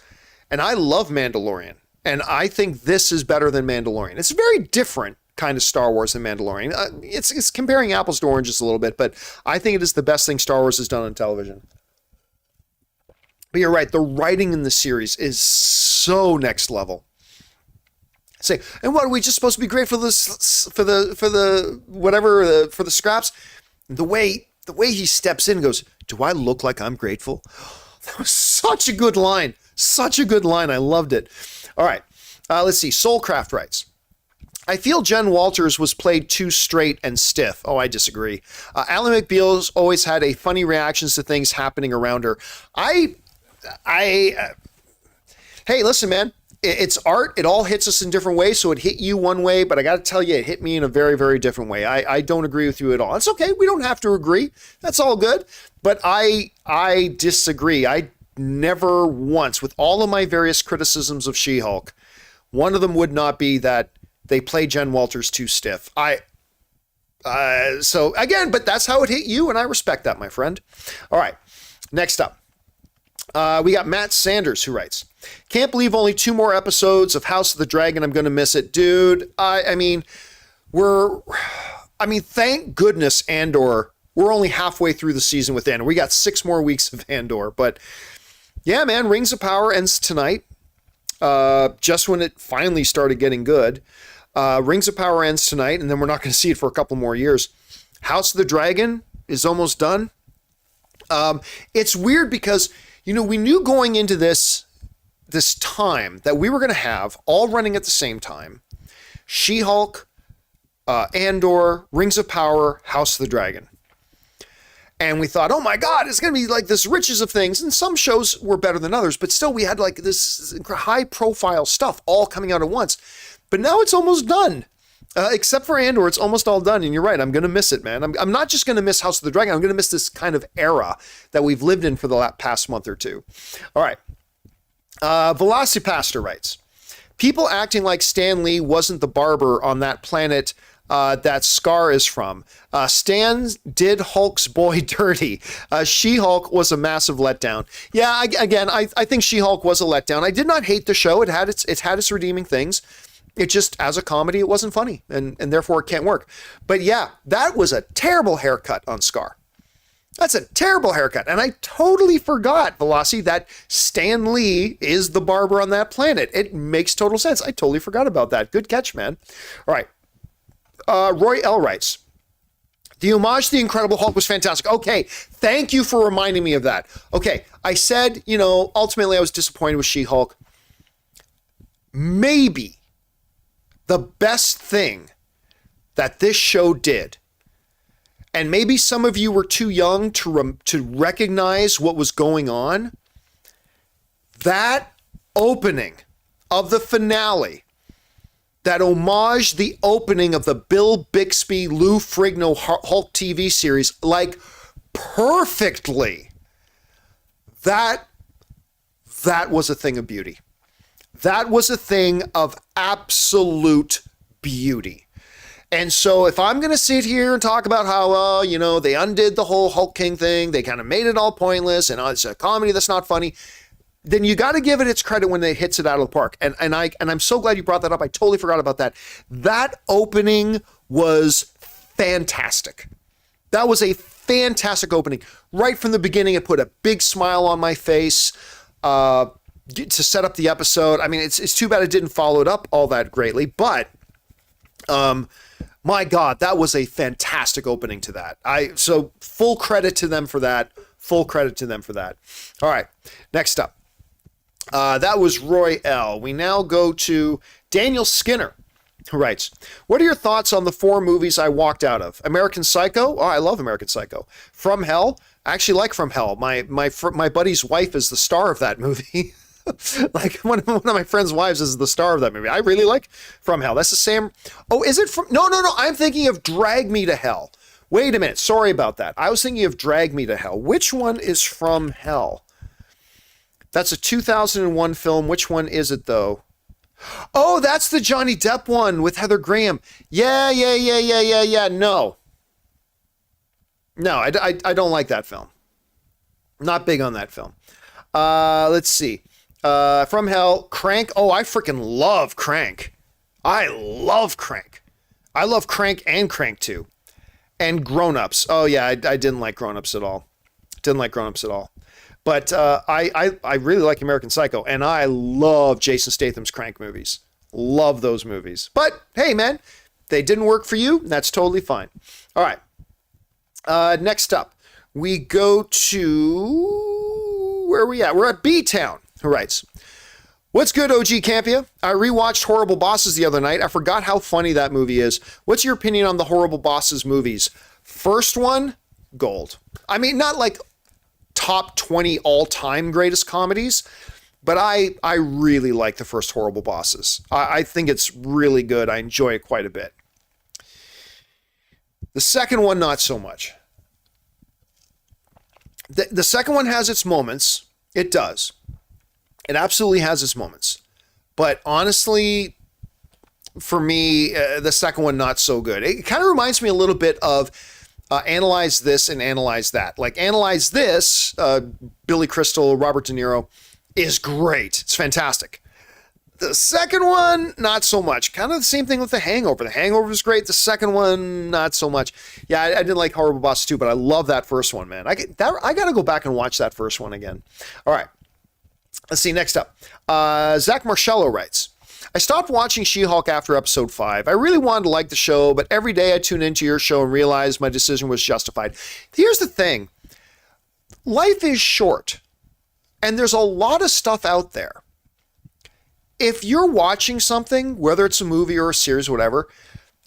And I love Mandalorian. And I think this is better than Mandalorian. It's very different kind of Star Wars than Mandalorian. It's comparing apples to oranges a little bit, but I think it is the best thing Star Wars has done on television. But you're right, the writing in the series is so next level. Say, and what, are we just supposed to be grateful for the scraps? The way he steps in and goes, do I look like I'm grateful? That was such a good line. Such a good line. I loved it. All right. Let's see. Soulcraft writes, I feel Jen Walters was played too straight and stiff. Oh, I disagree. Ally McBeal's always had a funny reactions to things happening around her. Hey, listen, man, it's art. It all hits us in different ways. So it hit you one way, but I got to tell you, it hit me in a very, very different way. I don't agree with you at all. It's okay. We don't have to agree. That's all good. But I disagree. I never once, with all of my various criticisms of She-Hulk, one of them would not be that they play Jen Walters too stiff. So again, but that's how it hit you, and I respect that, my friend. All right, next up, we got Matt Sanders who writes, can't believe only 2 more episodes of House of the Dragon. I'm going to miss it, dude. I mean, thank goodness Andor. We're only halfway through the season with Andor. We got 6 more weeks of Andor, but yeah, man, Rings of Power ends tonight. Just when it finally started getting good. Rings of Power ends tonight, and then we're not going to see it for a couple more years. House of the Dragon is almost done. It's weird because, we knew going into this time that we were going to have all running at the same time. She-Hulk, Andor, Rings of Power, House of the Dragon. And we thought, oh my God, it's going to be like this riches of things. And some shows were better than others, but still we had like this high profile stuff all coming out at once. But now it's almost done. Except for Andor, it's almost all done. And you're right, I'm going to miss it, man. I'm not just going to miss House of the Dragon. I'm going to miss this kind of era that we've lived in for the past month or two. All right. Velocipaster writes, people acting like Stan Lee wasn't the barber on that planet that Scar is from. Stan did Hulk's boy dirty. She-Hulk was a massive letdown. Yeah, I think She-Hulk was a letdown. I did not hate the show. It had its redeeming things. It just, as a comedy, it wasn't funny, and therefore it can't work. But yeah, that was a terrible haircut on Scar. That's a terrible haircut. And I totally forgot, Velocity, that Stan Lee is the barber on that planet. It makes total sense. I totally forgot about that. Good catch, man. All right. Roy L. writes, the homage to the Incredible Hulk was fantastic. Okay, thank you for reminding me of that. Okay, I said, ultimately I was disappointed with She-Hulk. Maybe the best thing that this show did, and maybe some of you were too young to recognize what was going on, that opening of the finale, that homage the opening of the Bill Bixby, Lou Ferrigno Hulk TV series like perfectly. That was a thing of beauty. That was a thing of absolute beauty. And so if I'm going to sit here and talk about how, they undid the whole Hulk King thing, they kind of made it all pointless, and it's a comedy that's not funny, then you got to give it its credit when it hits it out of the park. And I'm so glad you brought that up. I totally forgot about that. That opening was fantastic. That was a fantastic opening. Right from the beginning, it put a big smile on my face to set up the episode. I mean, it's too bad it didn't follow it up all that greatly, but my God, that was a fantastic opening to that. So full credit to them for that. Full credit to them for that. All right, next up. That was Roy L. We now go to Daniel Skinner, who writes, what are your thoughts on the 4 movies I walked out of? American Psycho? Oh, I love American Psycho. From Hell? I actually like From Hell. My buddy's wife is the star of that movie. Like one of my friend's wives is the star of that movie. I really like From Hell. That's the same. Oh, is it from? No. I'm thinking of Drag Me to Hell. Wait a minute. Sorry about that. I was thinking of Drag Me to Hell. Which one is From Hell? That's a 2001 film. Which one is it, though? Oh, that's the Johnny Depp one with Heather Graham. Yeah. No, I don't like that film. Not big on that film. Let's see. From Hell, Crank. Oh, I freaking love Crank. I love Crank. I love Crank and Crank 2. And Grown Ups. Oh, yeah, I didn't like Grown Ups at all. But I really like American Psycho, and I love Jason Statham's Crank movies. Love those movies. But hey, man, they didn't work for you. That's totally fine. All right. Next up, we go to, where are we at? We're at B-Town, who writes, what's good, OG Campea? I rewatched Horrible Bosses the other night. I forgot how funny that movie is. What's your opinion on the Horrible Bosses movies? First one, gold. I mean, not like top 20 all-time greatest comedies, but I really like the first Horrible Bosses. I think it's really good. I enjoy it quite a bit. The second one, not so much. The second one has its moments. It does. It absolutely has its moments. But honestly, for me, the second one, not so good. It kind of reminds me a little bit of Analyze This and Analyze That. Like Analyze This, Billy Crystal, Robert De Niro, is great. It's fantastic. The second one, not so much. Kind of the same thing with The Hangover. The Hangover is great. The second one, not so much. Yeah, I didn't like Horrible Bosses too, but I love that first one, man. I got to go back and watch that first one again. All right. Let's see, next up. Zach Marcello writes, I stopped watching She-Hulk after episode 5. I really wanted to like the show, but every day I tune into your show and realize my decision was justified. Here's the thing. Life is short, and there's a lot of stuff out there. If you're watching something, whether it's a movie or a series or whatever,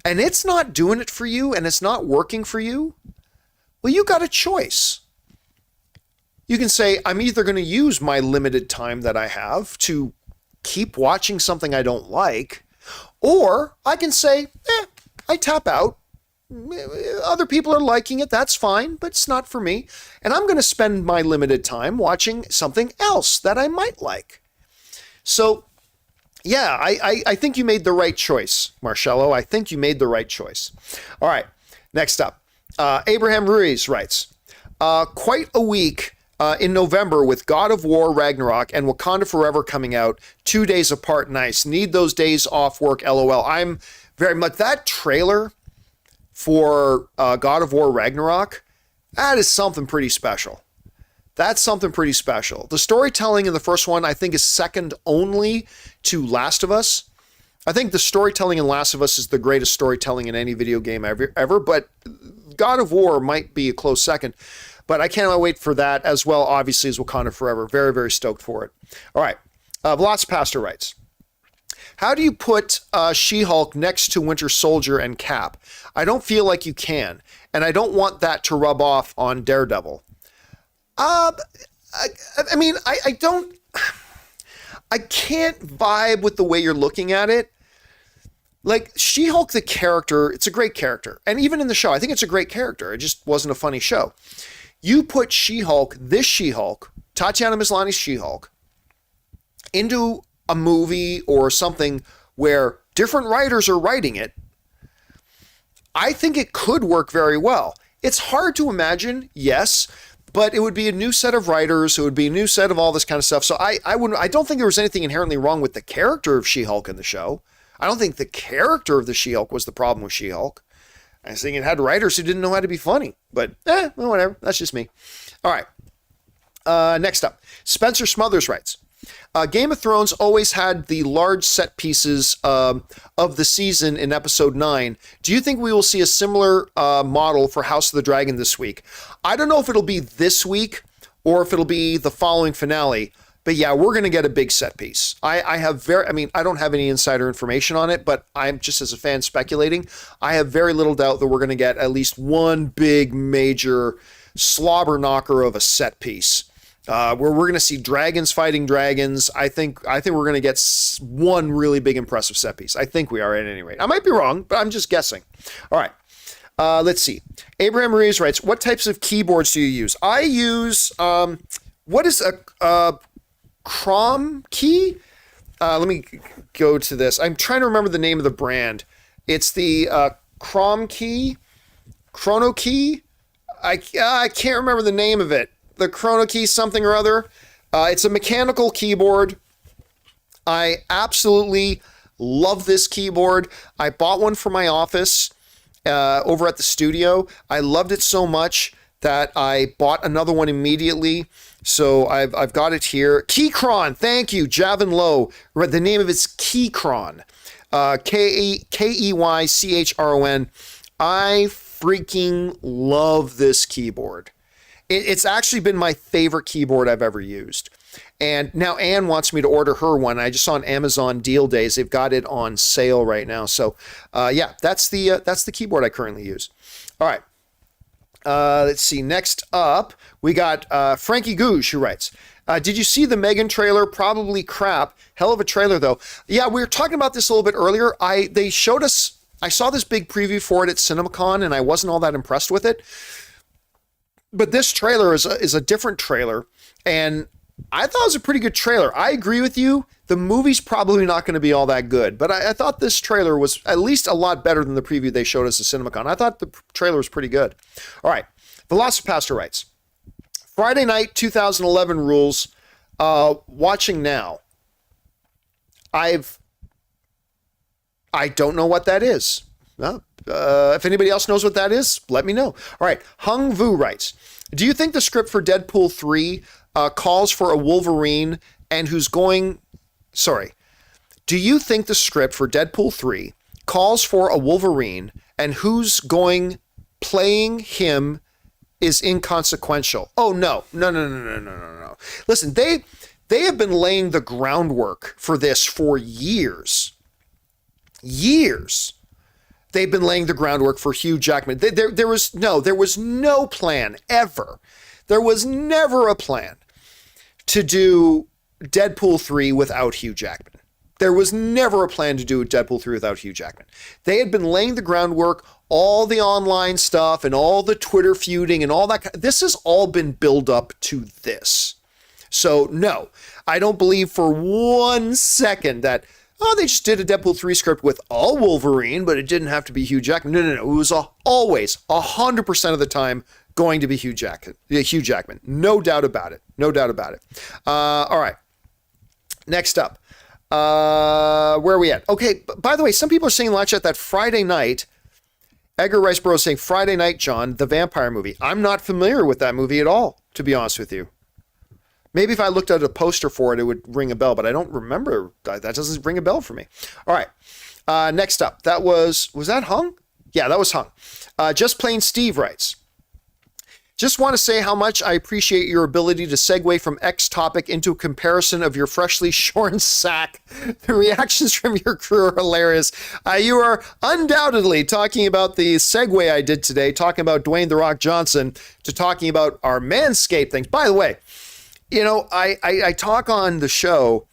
and it's not doing it for you and it's not working for you, well, you got a choice. You can say, I'm either going to use my limited time that I have to keep watching something I don't like, or I can say, I tap out. Other people are liking it, that's fine, but it's not for me. And I'm going to spend my limited time watching something else that I might like. So, yeah, I think you made the right choice, Marcello. I think you made the right choice. All right, next up. Abraham Ruiz writes, quite a week in November with God of War Ragnarok and Wakanda Forever coming out 2 days apart. Nice. Need those days off work, LOL. I'm very much, that trailer for God of War Ragnarok, that is something pretty special. That's something pretty special. The storytelling in the first one, I think, is second only to Last of Us. I think the storytelling in Last of Us is the greatest storytelling in any video game ever, but God of War might be a close second. But I cannot wait for that, as well, obviously, as Wakanda Forever. Very, very stoked for it. All right. Pastor writes, how do you put She-Hulk next to Winter Soldier and Cap? I don't feel like you can, and I don't want that to rub off on Daredevil. I can't vibe with the way you're looking at it. Like She-Hulk, the character, it's a great character. And even in the show, I think it's a great character. It just wasn't a funny show. You put She-Hulk, this She-Hulk, Tatiana Maslany's She-Hulk, into a movie or something where different writers are writing it, I think it could work very well. It's hard to imagine, yes, but it would be a new set of writers. It would be a new set of all this kind of stuff. So I don't think there was anything inherently wrong with the character of She-Hulk in the show. I don't think the character of the She-Hulk was the problem with She-Hulk. I was thinking it had writers who didn't know how to be funny, but well, whatever. That's just me. All right. Next up, Spencer Smothers writes, Game of Thrones always had the large set pieces of the season in episode 9. Do you think we will see a similar model for House of the Dragon this week? I don't know if it'll be this week or if it'll be the following finale, but yeah, we're going to get a big set piece. I don't have any insider information on it, but I'm just as a fan speculating. I have very little doubt that we're going to get at least one big major slobber knocker of a set piece. Where we're going to see dragons fighting dragons. I think we're going to get one really big impressive set piece. I think we are at any rate. I might be wrong, but I'm just guessing. All right. Let's see. Abraham Ruiz writes, what types of keyboards do you use? I use, what is a Crom key? Let me go to this. I'm trying to remember the name of the brand. It's the Crom key, Chrono key. I can't remember the name of it. The Chrono key something or other. It's a mechanical keyboard. I absolutely love this keyboard. I bought one for my office over at the studio. I loved it so much that I bought another one immediately. So I've got it here. Keychron, thank you, Javin Lowe. The name of it's Keychron. Keychron. I freaking love this keyboard. It's actually been my favorite keyboard I've ever used. And now Anne wants me to order her one. I just saw on Amazon Deal Days. They've got it on sale right now. So yeah, that's the keyboard I currently use. All right. Let's see. Next up, we got Frankie Gouge, who writes, did you see the Megan trailer? Probably crap. Hell of a trailer, though. Yeah, we were talking about this a little bit earlier. They showed us, I saw this big preview for it at CinemaCon, and I wasn't all that impressed with it. But this trailer is a different trailer, and I thought it was a pretty good trailer. I agree with you. The movie's probably not going to be all that good, but I thought this trailer was at least a lot better than the preview they showed us at CinemaCon. I thought the trailer was pretty good. All right. Velocipaster writes, Friday night 2011 rules, watching now. I don't know what that is. No. If anybody else knows what that is, let me know. All right. Hung Vu writes, do you think the script for Deadpool 3 calls for a Wolverine and who's going... Sorry. Do you think the script for Deadpool 3 calls for a Wolverine and who's going playing him is inconsequential? Oh, no. No. Listen, they have been laying the groundwork for this for years. Years. They've been laying the groundwork for Hugh Jackman. There was no plan ever. There was never a plan to do Deadpool 3 without Hugh Jackman. There was never a plan to do Deadpool 3 without Hugh Jackman. They had been laying the groundwork, all the online stuff and all the Twitter feuding and all that. This has all been built up to this. So no, I don't believe for 1 second that, they just did a Deadpool 3 script with all Wolverine, but it didn't have to be Hugh Jackman. No. It was always 100% of the time going to be Hugh Jackman. No doubt about it. All right. Next up. Where are we at? Okay. By the way, some people are saying in the live chat that Friday night, Edgar Rice Burroughs saying Friday Night, John, the vampire movie. I'm not familiar with that movie at all, to be honest with you. Maybe if I looked at a poster for it, it would ring a bell, but I don't remember. That doesn't ring a bell for me. All right. Next up, was that Hung? Yeah, that was Hung. Just Plain Steve writes, just want to say how much I appreciate your ability to segue from X topic into a comparison of your freshly shorn sack. The reactions from your crew are hilarious. You are undoubtedly talking about the segue I did today, talking about Dwayne "The Rock" Johnson, to talking about our MANSCAPED things. By the way, I talk on the show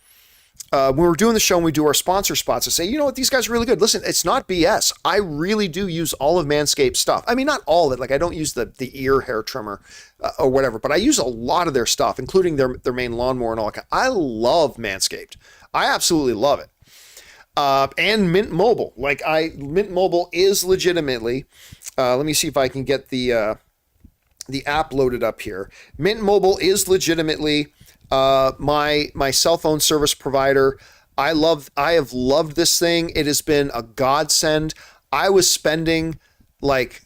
when we're doing the show and we do our sponsor spots, I say, you know what, these guys are really good. Listen, it's not BS. I really do use all of Manscaped stuff. I mean, not all of it. Like, I don't use the ear hair trimmer or whatever, but I use a lot of their stuff, including their main lawnmower and all that. I love Manscaped. I absolutely love it. And Mint Mobile. Mint Mobile is legitimately, let me see if I can get the app loaded up here. Mint Mobile is legitimately my cell phone service provider. I have loved this thing. It has been a godsend. I was spending, like,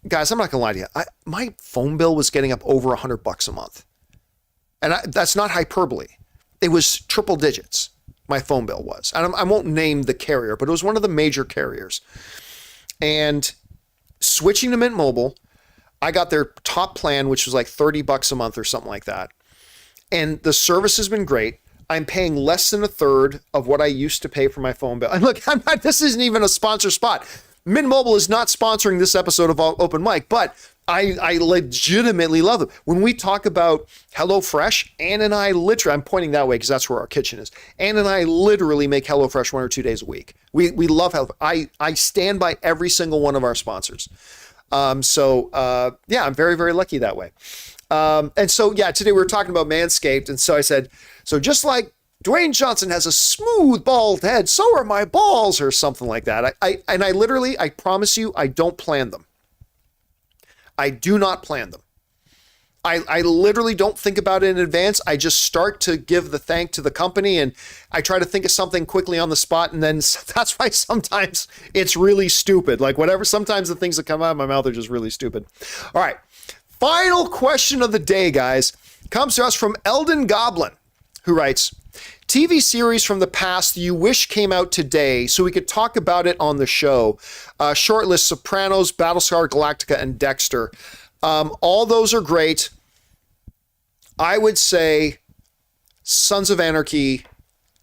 guys, I'm not gonna lie to you. My phone bill was getting up over $100 a month. And that's not hyperbole. It was triple digits. My phone bill was. And I won't name the carrier, but it was one of the major carriers. And switching to Mint Mobile, I got their top plan, which was like $30 a month or something like that. And the service has been great. I'm paying less than a third of what I used to pay for my phone bill. And look, this isn't even a sponsor spot. Mint Mobile is not sponsoring this episode of Open Mic, but I legitimately love them. When we talk about HelloFresh, Ann and I literally, I'm pointing that way because that's where our kitchen is. Ann and I literally make HelloFresh 1 or 2 days a week. We love HelloFresh. I stand by every single one of our sponsors. Yeah, I'm very, very lucky that way. And so, yeah, today we were talking about Manscaped. And so I said, so just like Dwayne Johnson has a smooth, bald head, so are my balls, or something like that. I promise you, I don't plan them. I do not plan them. I literally don't think about it in advance. I just start to give the thank to the company, and I try to think of something quickly on the spot. And then that's why sometimes it's really stupid. Like whatever, sometimes the things that come out of my mouth are just really stupid. All right. Final question of the day, guys, comes to us from Eldon Goblin, who writes, TV series from the past you wish came out today so we could talk about it on the show. Short list: Sopranos, Battlestar Galactica, and Dexter. All those are great. I would say Sons of Anarchy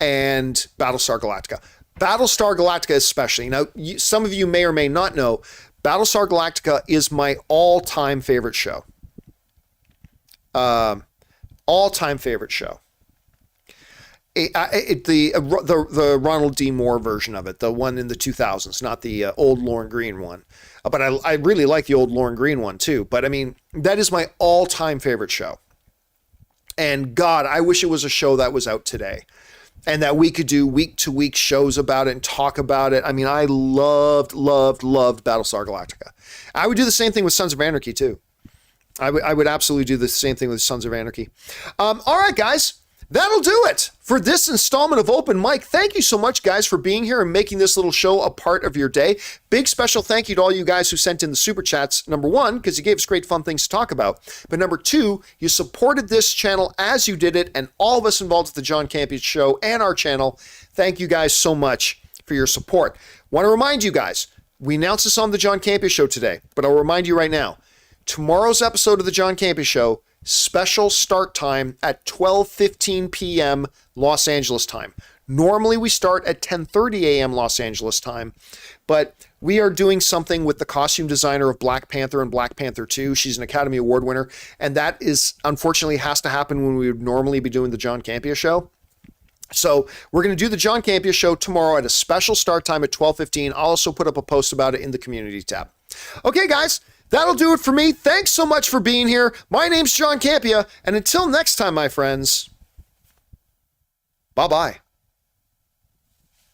and Battlestar Galactica. Battlestar Galactica especially. Now, some of you may or may not know, Battlestar Galactica is my all-time favorite show. All-time favorite show. The Ronald D. Moore version of it, the one in the 2000s, not the old Lauren Green one. But I really like the old Lauren Green one too. But I mean, that is my all-time favorite show. And God, I wish it was a show that was out today and that we could do week-to-week shows about it and talk about it. I mean, I loved Battlestar Galactica. I would do the same thing with Sons of Anarchy too. I would absolutely do the same thing with Sons of Anarchy. All right, guys. That'll do it for this installment of Open Mic. Thank you so much, guys, for being here and making this little show a part of your day. Big special thank you to all you guys who sent in the super chats. Number one, because you gave us great fun things to talk about. But number two, you supported this channel as you did it, and all of us involved with the John Campea Show and our channel. Thank you guys so much for your support. Want to remind you guys, we announced this on the John Campea Show today, but I'll remind you right now, tomorrow's episode of the John Campea Show, special start time at 12:15 p.m. Los Angeles time. Normally we start at 10:30 a.m. Los Angeles time, but we are doing something with the costume designer of Black Panther and Black Panther 2. She's an Academy Award winner, and that is unfortunately has to happen when we would normally be doing the John Campea Show. So we're going to do the John Campea Show tomorrow at a special start time at 12:15. I'll also put up a post about it in the community tab. Okay, guys. That'll do it for me. Thanks so much for being here. My name's John Campea, and until next time, my friends, bye-bye.